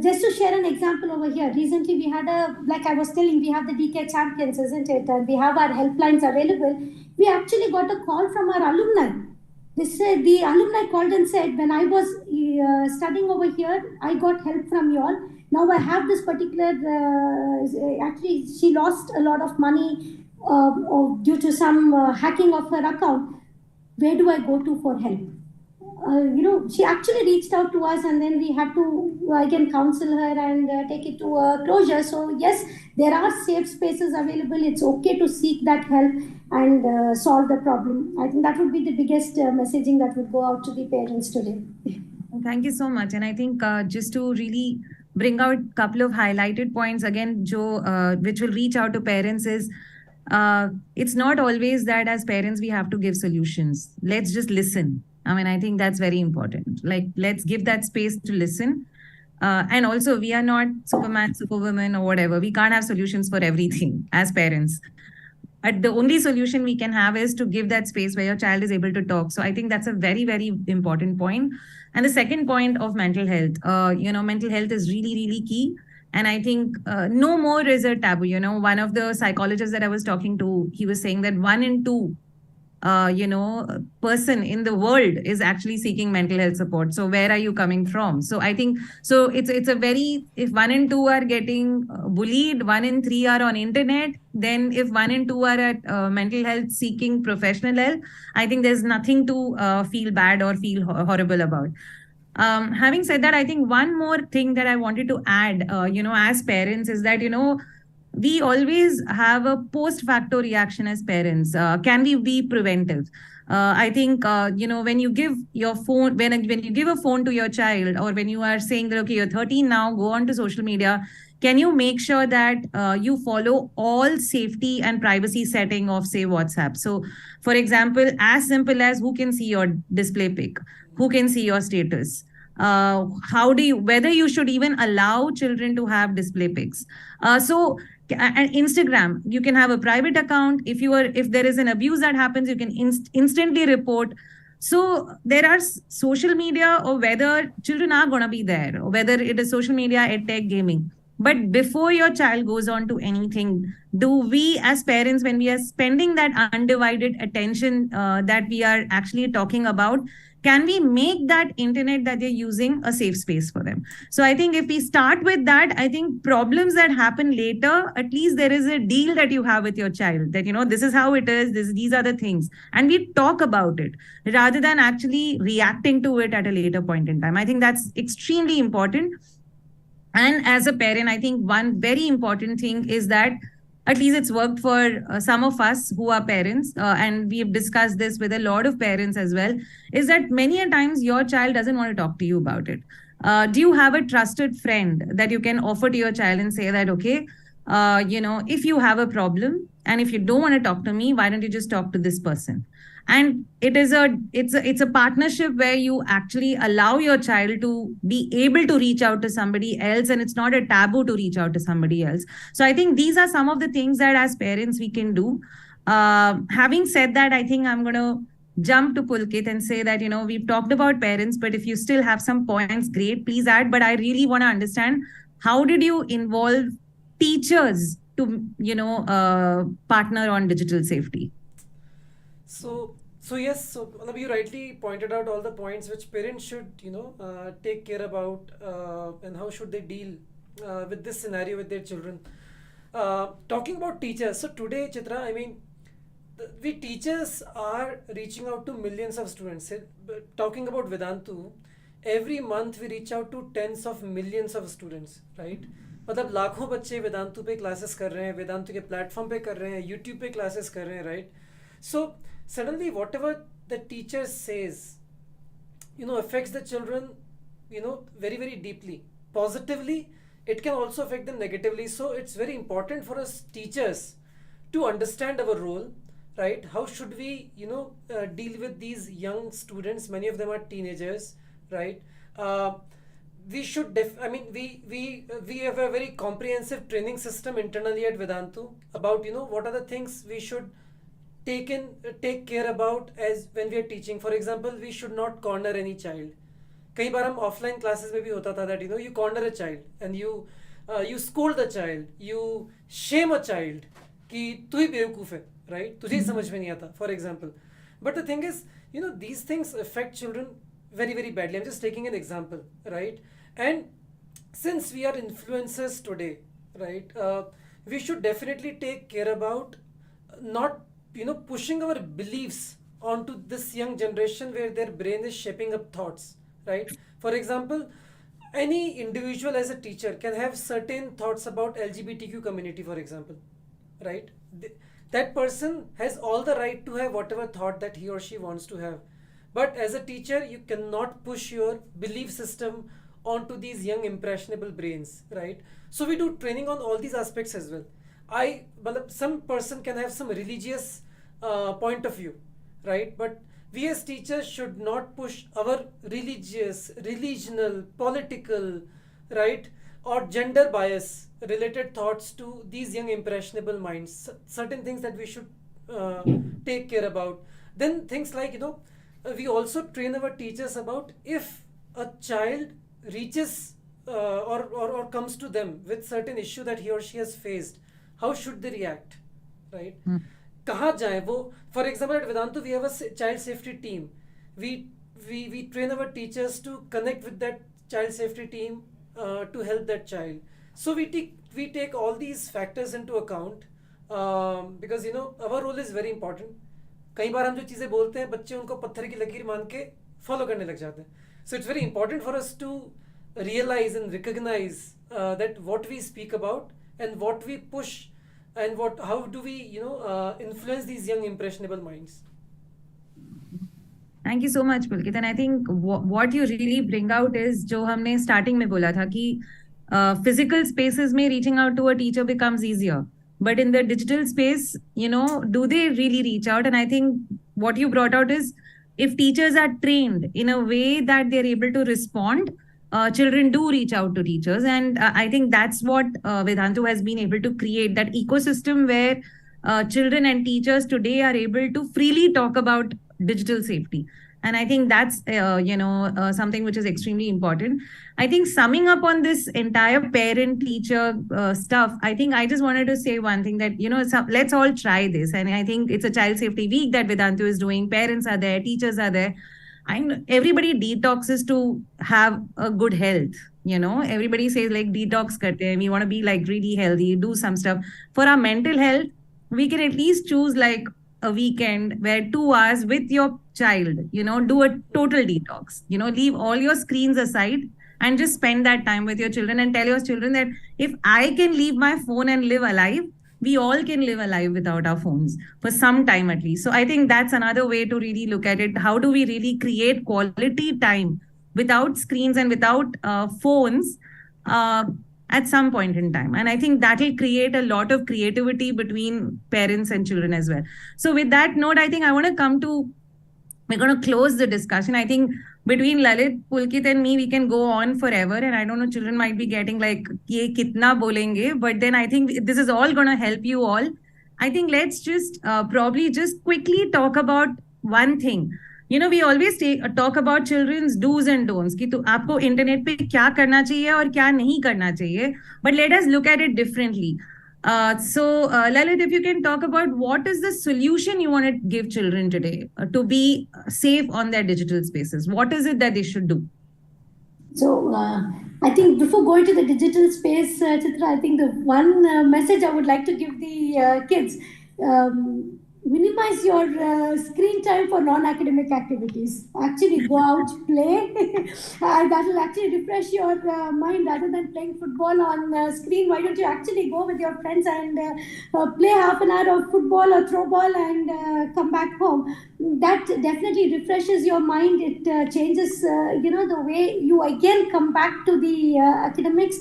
Speaker 3: Just to share an example over here, recently we had like I was telling, we have the DK champions, isn't it? And we have our helplines available. We actually got a call from our alumni. They said, the alumni called and said, when I was studying over here, I got help from you all. Now I have this particular, actually she lost a lot of money due to some hacking of her account. Where do I go to for help? She actually reached out to us, and then we had to again counsel her and take it to a closure. So yes, there are safe spaces available. It's okay to seek that help and solve the problem. I think that would be the biggest messaging that would go out to the parents today.
Speaker 2: Thank you so much. And I think just to really bring out a couple of highlighted points again, Joe, which will reach out to parents is it's not always that as parents we have to give solutions. Let's just listen. I mean, I think that's very important. Like, let's give that space to listen. And also, we are not Superman, Superwoman, or whatever. We can't have solutions for everything as parents. But the only solution we can have is to give that space where your child is able to talk. So I think that's a very, very important point. And the second point of mental health, mental health is really, really key. And I think no more is a taboo. One of the psychologists that I was talking to, he was saying that 1 in 2 person in the world is actually seeking mental health support. So where are you coming from? So I think so it's a very, if 1 in 2 are getting bullied, 1 in 3 are on internet, then if 1 in 2 are at mental health seeking professional help, I think there's nothing to feel bad or feel horrible about. Having said that, I think one more thing that I wanted to add, as parents is that, we always have a post facto reaction as parents. Can we be preventive? I think when you give your phone, when you give a phone to your child, or when you are saying that okay, you're 13 now, go on to social media. Can you make sure that you follow all safety and privacy setting of say WhatsApp? So, for example, as simple as who can see your display pic, who can see your status. How do you whether you should even allow children to have display pics? And Instagram, you can have a private account. If there is an abuse that happens, you can instantly report. So there are social media, or whether children are going to be there, or whether it is social media, edtech, gaming. But before your child goes on to anything, do we as parents, when we are spending that undivided attention that we are actually talking about, can we make that internet that they're using a safe space for them? So I think if we start with that, I think problems that happen later, at least there is a deal that you have with your child that, this is how it is, these are the things. And we talk about it rather than actually reacting to it at a later point in time. I think that's extremely important. And as a parent, I think one very important thing is that at least it's worked for some of us who are parents, and we've discussed this with a lot of parents as well, is that many a times your child doesn't want to talk to you about it. Do you have a trusted friend that you can offer to your child and say that, okay, if you have a problem and if you don't want to talk to me, why don't you just talk to this person? And it's a partnership where you actually allow your child to be able to reach out to somebody else, and it's not a taboo to reach out to somebody else. So I think these are some of the things that as parents we can do. Having said that, I think I'm going to jump to Pulkit and say that, we've talked about parents, but if you still have some points, great, please add. But I really want to understand, how did you involve teachers to, partner on digital safety?
Speaker 1: So yes, you rightly pointed out all the points which parents should, take care about, and how should they deal with this scenario with their children. Talking about teachers, so today, Chitra, I mean, we teachers are reaching out to millions of students. Talking about Vedantu, every month we reach out to tens of millions of students, right? मतलब लाखों बच्चे वेदांतु पे classes कर रहे हैं, वेदांतु के platform पे कर रहे हैं, यूट्यूब पे क्लासेस कर रहे हैं, right? So suddenly whatever the teacher says, affects the children, very, very deeply. Positively, it can also affect them negatively. So it's very important for us teachers to understand our role, right? How should we, deal with these young students? Many of them are teenagers, right? We should we have a very comprehensive training system internally at Vedantu about, what are the things we should take care about as when we are teaching. For example, we should not corner any child. कई बार हम offline classes में भी होता था that you corner a child and you scold the child, you shame a child कि तू ही बेवकूफ है, right? तुझे समझ में नहीं आता, for example. But the thing is, these things affect children very, very badly. I'm just taking an example, right? And since we are influencers today, right, we should definitely take care about not pushing our beliefs onto this young generation where their brain is shaping up thoughts, right? For example, any individual as a teacher can have certain thoughts about LGBTQ community, for example, right? That person has all the right to have whatever thought that he or she wants to have. But as a teacher, you cannot push your belief system onto these young impressionable brains, right? So we do training on all these aspects as well. Some person can have some religious point of view, right? But we as teachers should not push our religious, religional, political, right, or gender bias related thoughts to these young impressionable minds. Certain things that we should uh, take care about. Then things like, we also train our teachers about if a child reaches or comes to them with certain issue that he or she has faced, how should they react, right? कहाँ जाए वो. For example, at Vedantu we have a child safety team. We train our teachers to connect with that child safety team to help that child. So we take all these factors into account, because our role is very important. कई बार हम जो चीज़ें बोलते हैं बच्चे उनको पत्थर की लकीर मान के फॉलो करने लग जाते हैं. So it's very important for us to realize and recognize that what we speak about and what we push and how do we influence these young impressionable minds.
Speaker 2: Thank you so much, Pulkit. And I think what you really bring out is जो हमने starting में बोला था कि physical spaces में reaching out to a teacher becomes easier. But in the digital space, do they really reach out? And I think what you brought out is if teachers are trained in a way that they're able to respond, children do reach out to teachers. And I think that's what Vedantu has been able to create, that ecosystem where children and teachers today are able to freely talk about digital safety. And I think that's, something which is extremely important. I think summing up on this entire parent-teacher stuff, I think I just wanted to say one thing that, let's all try this. And I think it's a child safety week that Vedantu is doing. Parents are there, teachers are there. And everybody detoxes to have a good health. Everybody says like detox karte hain, we want to be like really healthy, do some stuff. For our mental health, we can at least choose like a weekend where 2 hours with your child, do a total detox, leave all your screens aside and just spend that time with your children and tell your children that if I can leave my phone and live alive, we all can live alive without our phones for some time at least. So I think that's another way to really look at it. How do we really create quality time without screens and without phones at some point in time? And I think that will create a lot of creativity between parents and children as well. So with that note, I think we're going to close the discussion. I think between Lalit, Pulkit and me, we can go on forever. And I don't know, children might be getting like, ye kitna bolenge, but then I think this is all going to help you all. I think let's just probably just quickly talk about one thing. We always talk about children's do's and don'ts कि तो आपको internet पे क्या करना चाहिए और क्या नहीं करना चाहिए. But let us look at it differently. So Lalit, if you can talk about what is the solution you want to give children today to be safe on their digital spaces? What is it that they should do?
Speaker 3: So I think before going to the digital space, Chitra, I think the one message I would like to give the kids, minimize your screen time for non-academic activities. Actually go out, play. That will actually refresh your mind rather than playing football on screen. Why don't you actually go with your friends and play half an hour of football or throw ball and come back home. That definitely refreshes your mind. It changes, the way you again come back to the academics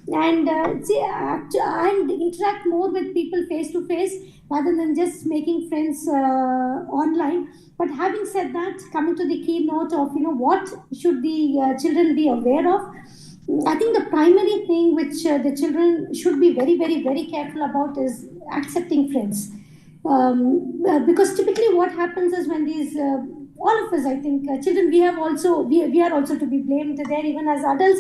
Speaker 3: and and interact more with people face to face rather than just making friends online. But having said that, coming to the keynote of what should the children be aware of, I think the primary thing which the children should be very, very, very careful about is accepting friends. Because typically what happens is when these all of us, I think, children, we are also to be blamed there. Even as adults,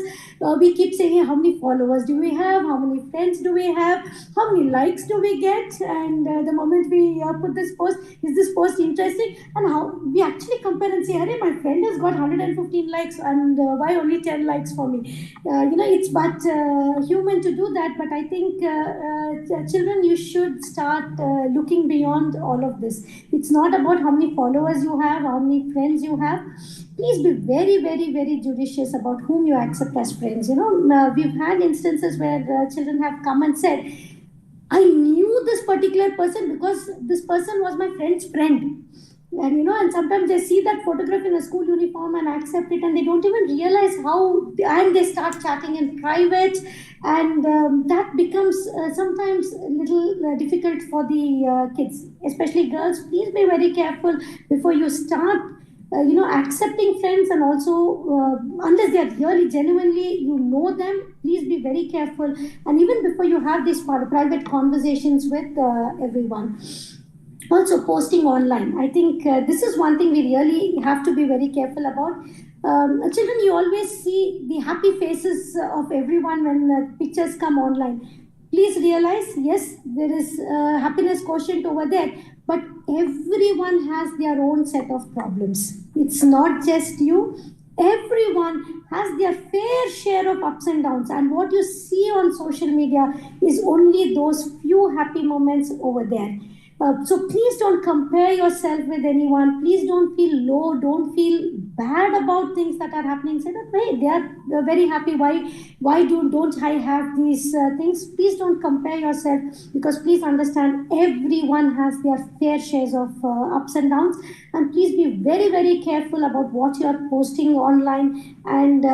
Speaker 3: we keep saying, hey, how many followers do we have? How many friends do we have? How many likes do we get? And the moment we put this post, is this post interesting? And how we actually compare and say, hey, my friend has got 115 likes, and why only 10 likes for me? It's but human to do that. But I think children, you should start looking beyond all of this. It's not about how many followers you have, how many friends you have. Please be very, very, very judicious about whom you accept as friends. We've had instances where children have come and said, I knew this particular person because this person was my friend's friend. And and sometimes they see that photograph in a school uniform and accept it, and they don't even realize how, and they start chatting in private, and that becomes sometimes a little difficult for the kids, especially girls. Please be very careful before you start accepting friends, and also unless they are really genuinely them, please be very careful, and even before you have these private conversations with everyone. Also, posting online, I think this is one thing we really have to be very careful about. Children, you always see the happy faces of everyone when pictures come online. Please realize, yes, there is happiness quotient over there, but everyone has their own set of problems. It's not just you. Everyone has their fair share of ups and downs, and what you see on social media is only those few happy moments over there. So please don't compare yourself with anyone. Please don't feel low. Don't feel bad about things that are happening. Say that, hey, they are very happy. Why don't I have these things? Please don't compare yourself, because please understand, everyone has their fair shares of ups and downs. And please be very, very careful about what you are posting online, and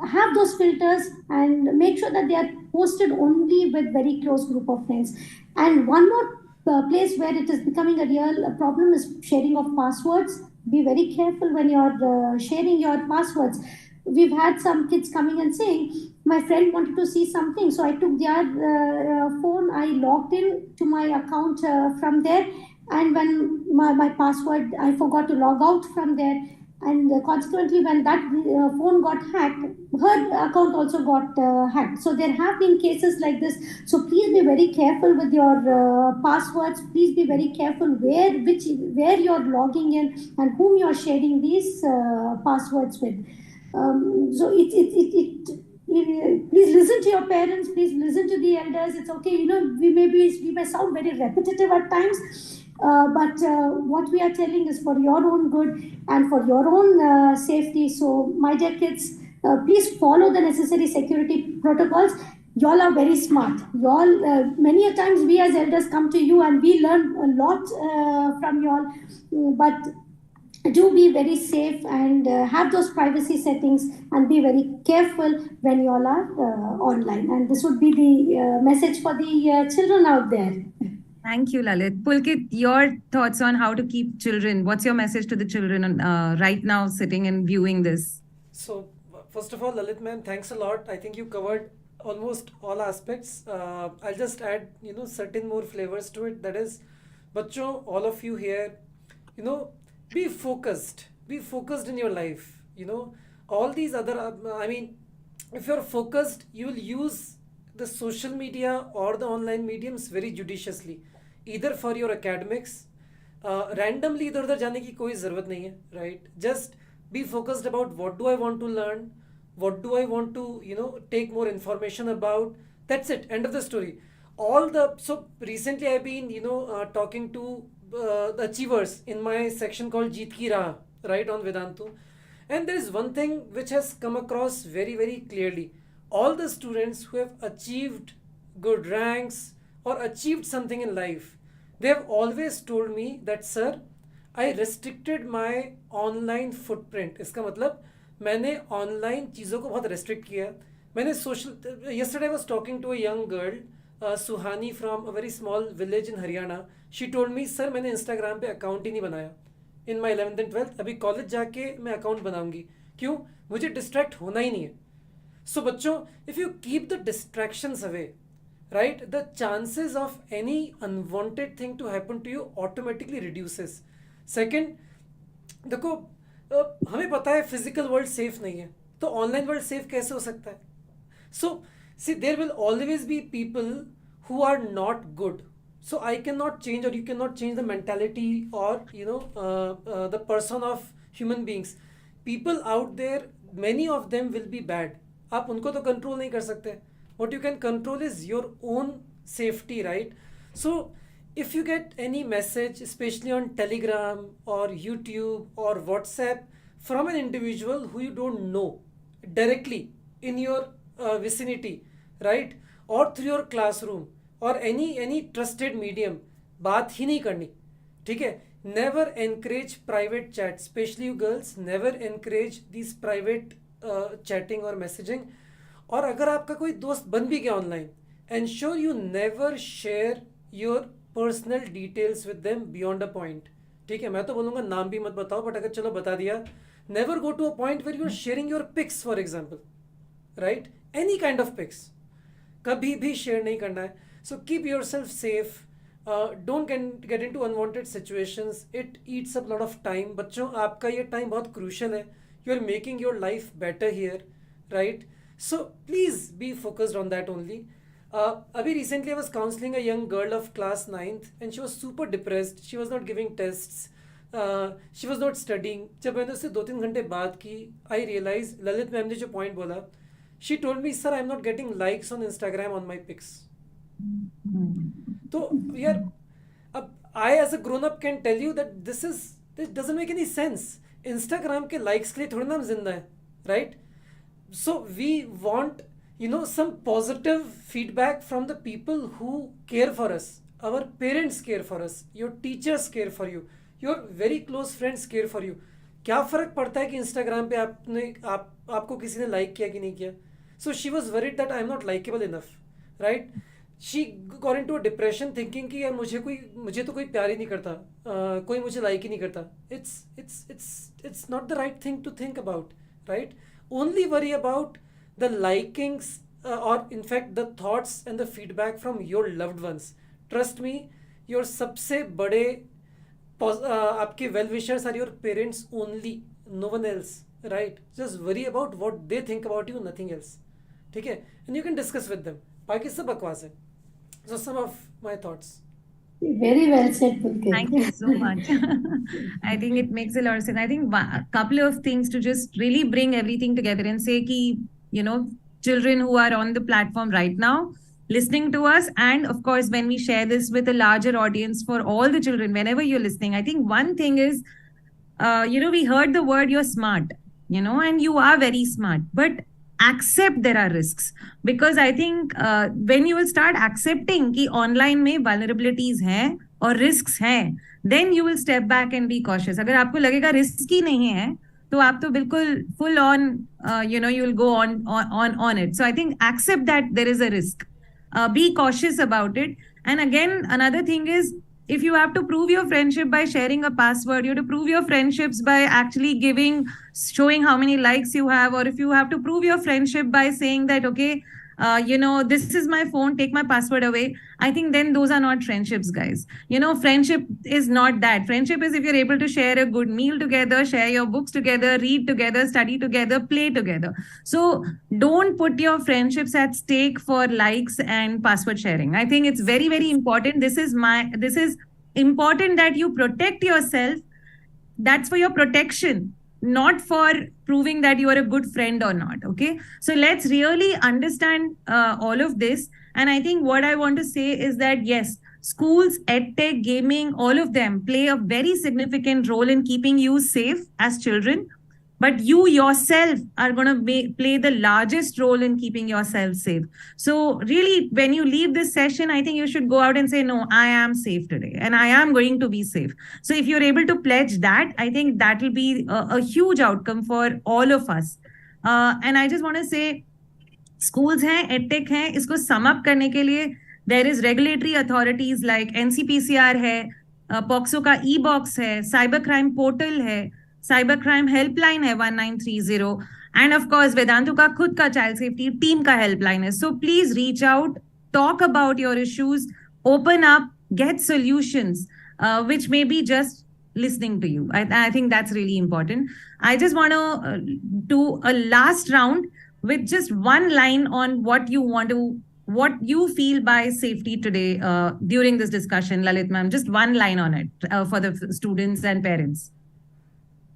Speaker 3: have those filters, and make sure that they are posted only with very close group of friends. And one more place where it is becoming a real problem is sharing of passwords. Be very careful when you're sharing your passwords. We've had some kids coming and saying, my friend wanted to see something, so I took their phone, I logged in to my account from there, and when my password, I forgot to log out from there, and consequently, when that phone got hacked, her account also got hacked. So there have been cases like this. So please be very careful with your passwords. Please be very careful where you're logging in and whom you're sharing these passwords with. So please listen to your parents. Please listen to the elders. It's okay. We may sound very repetitive at times. But what we are telling is for your own good and for your own safety. So, my dear kids, please follow the necessary security protocols. Y'all are very smart. Y'all, many a times we as elders come to you and we learn a lot from y'all. But do be very safe, and have those privacy settings, and be very careful when y'all are online. And this would be the message for the children out there.
Speaker 2: Thank you, Lalit. Pulkit, your thoughts on how to keep children. What's your message to the children right now sitting and viewing this?
Speaker 1: So, first of all, Lalit ma'am, thanks a lot. I think you covered almost all aspects. I'll just add, certain more flavors to it. That is, bachcho, all of you here, you know, be focused. Be focused in your life. All these other, if you're focused, you will use the social media or the online mediums very judiciously, either for your academics. Randomly इधर उधर जाने की कोई ज़रूरत नहीं है, right? Just be focused about what do I want to learn, what do I want to take more information about. That's it, end of the story. So recently I've been talking to the achievers in my section called Jeet Ki Raah, right, on Vedantu. And there is one thing which has come across very, very clearly. All the students who have achieved good ranks or achieved something in life, they have always told me that, sir, I restricted my online footprint. इसका मतलब मैंने online चीज़ों को बहुत restrict किया. मैंने yesterday I was talking to a young girl, Suhani, from a very small village in Haryana. She told me, sir, मैंने Instagram पे account ही नहीं बनाया. In my 11th and 12th, अभी college जाके मैं account बनाऊंगी. क्यों? मुझे distract होना ही नहीं है. So, bachcho, if you keep the distractions away, right, the chances of any unwanted thing to happen to you automatically reduces. Second, देखो, हमें पता है physical world safe नहीं है, तो online world safe कैसे हो सकता है? So, see, there will always be people who are not good. So I cannot change, or you cannot change the mentality, or the person of human beings. People out there, many of them will be bad. आप उनको तो control नहीं कर सकते. What you can control is your own safety, right? So if you get any message, especially on Telegram or YouTube or WhatsApp, from an individual who you don't know directly in your vicinity, right, or through your classroom or any trusted medium, बात ही नहीं करनी. ठीक है? never encourage private chat, especially you girls, never encourage these private chatting or messaging. और अगर आपका कोई दोस्त बन भी गया online, ensure you never share your personal details with them beyond a point. ठीक है, मैं तो बोलूँगा नाम भी मत बताओ, बट अगर चलो बता दिया, never go to a point where you're sharing your pics, for example, right? Any kind of pics कभी भी शेयर नहीं करना है. So keep yourself safe, don't get into unwanted situations, it eats up lot of time. बच्चों, आपका ये time बहुत crucial है. You are making your life better here, right? So please be focused on that only. अभी recently I was counselling a young girl of class 9th and she was super depressed. She was not giving tests, she was not studying. जब मैंने उससे 2-3 घंटे बात की, आई realise Lalit ma'am ने जो point बोला, she told me, sir, I'm not getting likes on Instagram on my pics. So यार, अब I as a grown up can tell you that this doesn't make any sense. Instagram के likes के लिए थोड़ी ना हम जिंदा है, right? So we want, some positive feedback from the people who care for us. Our parents care for us, your teachers care for you, your very close friends care for you. क्या फ़र्क पड़ता है कि Instagram पे आपको किसी ने like किया कि नहीं किया? So she was worried that I am not likable enough, right? She got into a depression thinking कि यार मुझे तो कोई प्यार ही नहीं करता, कोई मुझे लाइक ही नहीं करता. It's not the right thing to think about, right? Only worry about the likings, or in fact the thoughts and the feedback from your loved ones. Trust me, your सबसे बड़े आपके well wishers are your parents only, no one else, right? Just worry about what they think about you, nothing else. ठीक है, and you can discuss with them. बाकी सब बकवास है. So some of my thoughts.
Speaker 3: Very well said, Pulkit.
Speaker 2: Thank you so much. I think it makes a lot of sense. I think a couple of things to just really bring everything together and say ki, children who are on the platform right now listening to us, and of course when we share this with a larger audience for all the children, whenever you're listening, I think one thing is, we heard the word you're smart, and you are very smart, but accept there are risks, because I think when you will start accepting कि online में vulnerabilities हैं और risks हैं, then you will step back and be cautious. अगर आपको लगेगा risk ही नहीं है, तो आप तो बिल्कुल full on, you will go on it. So I think accept that there is a risk. Be cautious about it. And again, another thing is, if you have to prove your friendship by sharing a password, you have to prove your friendships by actually showing how many likes you have, or if you have to prove your friendship by saying that, okay, this is my phone, take my password away. I think then those are not friendships, guys. Friendship is not that. Friendship is if you're able to share a good meal together, share your books together, read together, study together, play together. So don't put your friendships at stake for likes and password sharing. I think it's very, very important. This is important that you protect yourself. That's for your protection, not for proving that you are a good friend or not. Okay, so let's really understand all of this. And I think what I want to say is that yes, schools, edtech, gaming, all of them play a very significant role in keeping you safe as children, but you yourself are going to play the largest role in keeping yourself safe. So really, when you leave this session, I think you should go out and say, no, I am safe today and I am going to be safe. So if you're able to pledge that, I think that will be a huge outcome for all of us. And I just want to say, schools हैं, edtech हैं, इसको sum up करने के लिए there is regulatory authorities like NCPCR है, POXO का e-box है, cyber crime portal है, साइबर क्राइम हेल्पलाइन है 1930, एंड ऑफ कोर्स वेदांतु का खुद का चाइल्ड सेफ्टी टीम का हेल्पलाइन है. So please reach out, talk about your issues, open up, get solutions which may be just listening to you. I think that's really important. I just want to do a last round with just one line on what you feel by safety today during this discussion, Lalit ma'am. Just one line on it for the students and parents.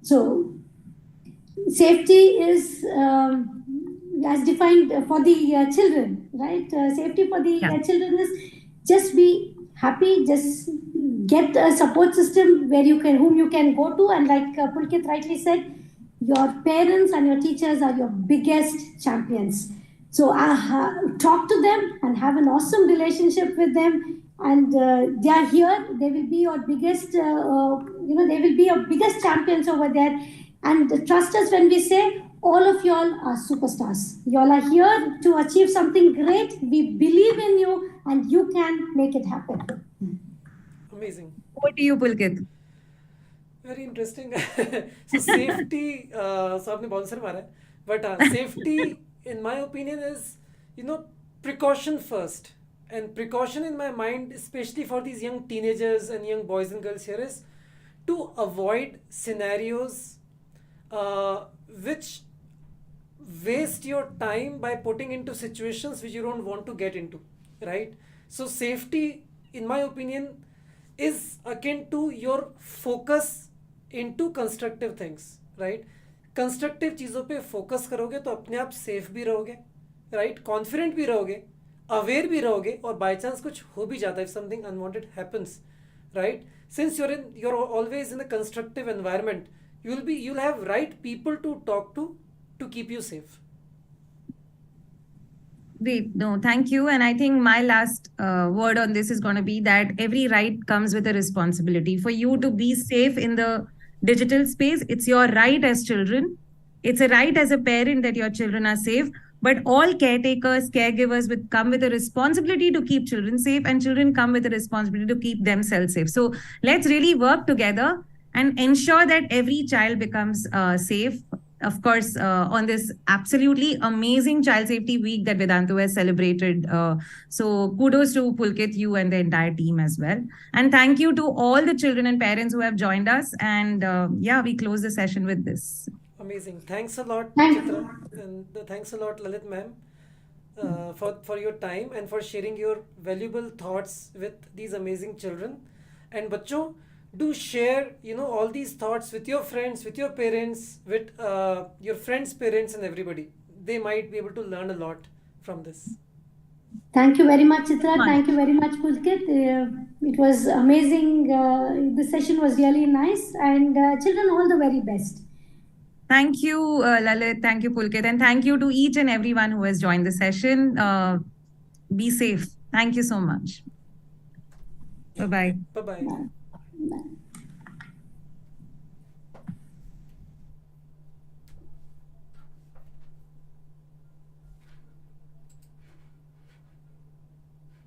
Speaker 3: So, safety is as defined for the children, right? Safety for the children is just be happy, just get a support system whom you can go to, and like Pulkit rightly said, your parents and your teachers are your biggest champions. So talk to them and have an awesome relationship with them. and they are here. They will be your biggest, they will be your biggest champions over there. And trust us when we say all of y'all are superstars. Y'all are here to achieve something great. We believe in you, and you can make it happen.
Speaker 1: Amazing.
Speaker 2: Over to you, Pulkit.
Speaker 1: Very interesting. So safety, so आपने बहुत सारे मारा है, but safety, in my opinion, is precaution first. And precaution in my mind, especially for these young teenagers and young boys and girls here, is to avoid scenarios which waste your time by putting into situations which you don't want to get into, right? So safety, in my opinion, is akin to your focus into constructive things, right? Constructive चीज़ों पे focus करोगे तो अपने आप safe भी रहोगे, right, confident भी रहोगे, अवेयर भी रहोगे, और बाय चांस कुछ हो भी जाता है, if something unwanted happens, right, since you're always in a constructive environment, you'll have right people to talk to keep you safe.
Speaker 2: Great. No, thank you. And I think my last word on this is going to be that every right comes with a responsibility. For you to be safe in the digital space, it's your right as children. It's a right as a parent that your children are safe. But all caretakers, caregivers come with a responsibility to keep children safe, and children come with a responsibility to keep themselves safe. So let's really work together and ensure that every child becomes safe. Of course, on this absolutely amazing Child Safety Week that Vedantu has celebrated. So kudos to Pulkit, you and the entire team as well. And thank you to all the children and parents who have joined us. And yeah, we close the session with this.
Speaker 1: Amazing. Thanks a lot,
Speaker 3: Thank
Speaker 1: Chitra, and thanks a lot, Lalit ma'am, for your time and for sharing your valuable thoughts with these amazing children. And बच्चों, do share all these thoughts with your friends, with your parents, with your friends' parents, and everybody. They might be able to learn a lot from this.
Speaker 3: Thank you very much, Chitra. Thank you very much, Pulkit. It was amazing. The session was really nice, and children, all the very best.
Speaker 2: Thank you, Lalit. Thank you, Pulkit. And thank you to each and everyone who has joined the session. Be safe. Thank you so much. Bye-bye.
Speaker 1: Bye-bye.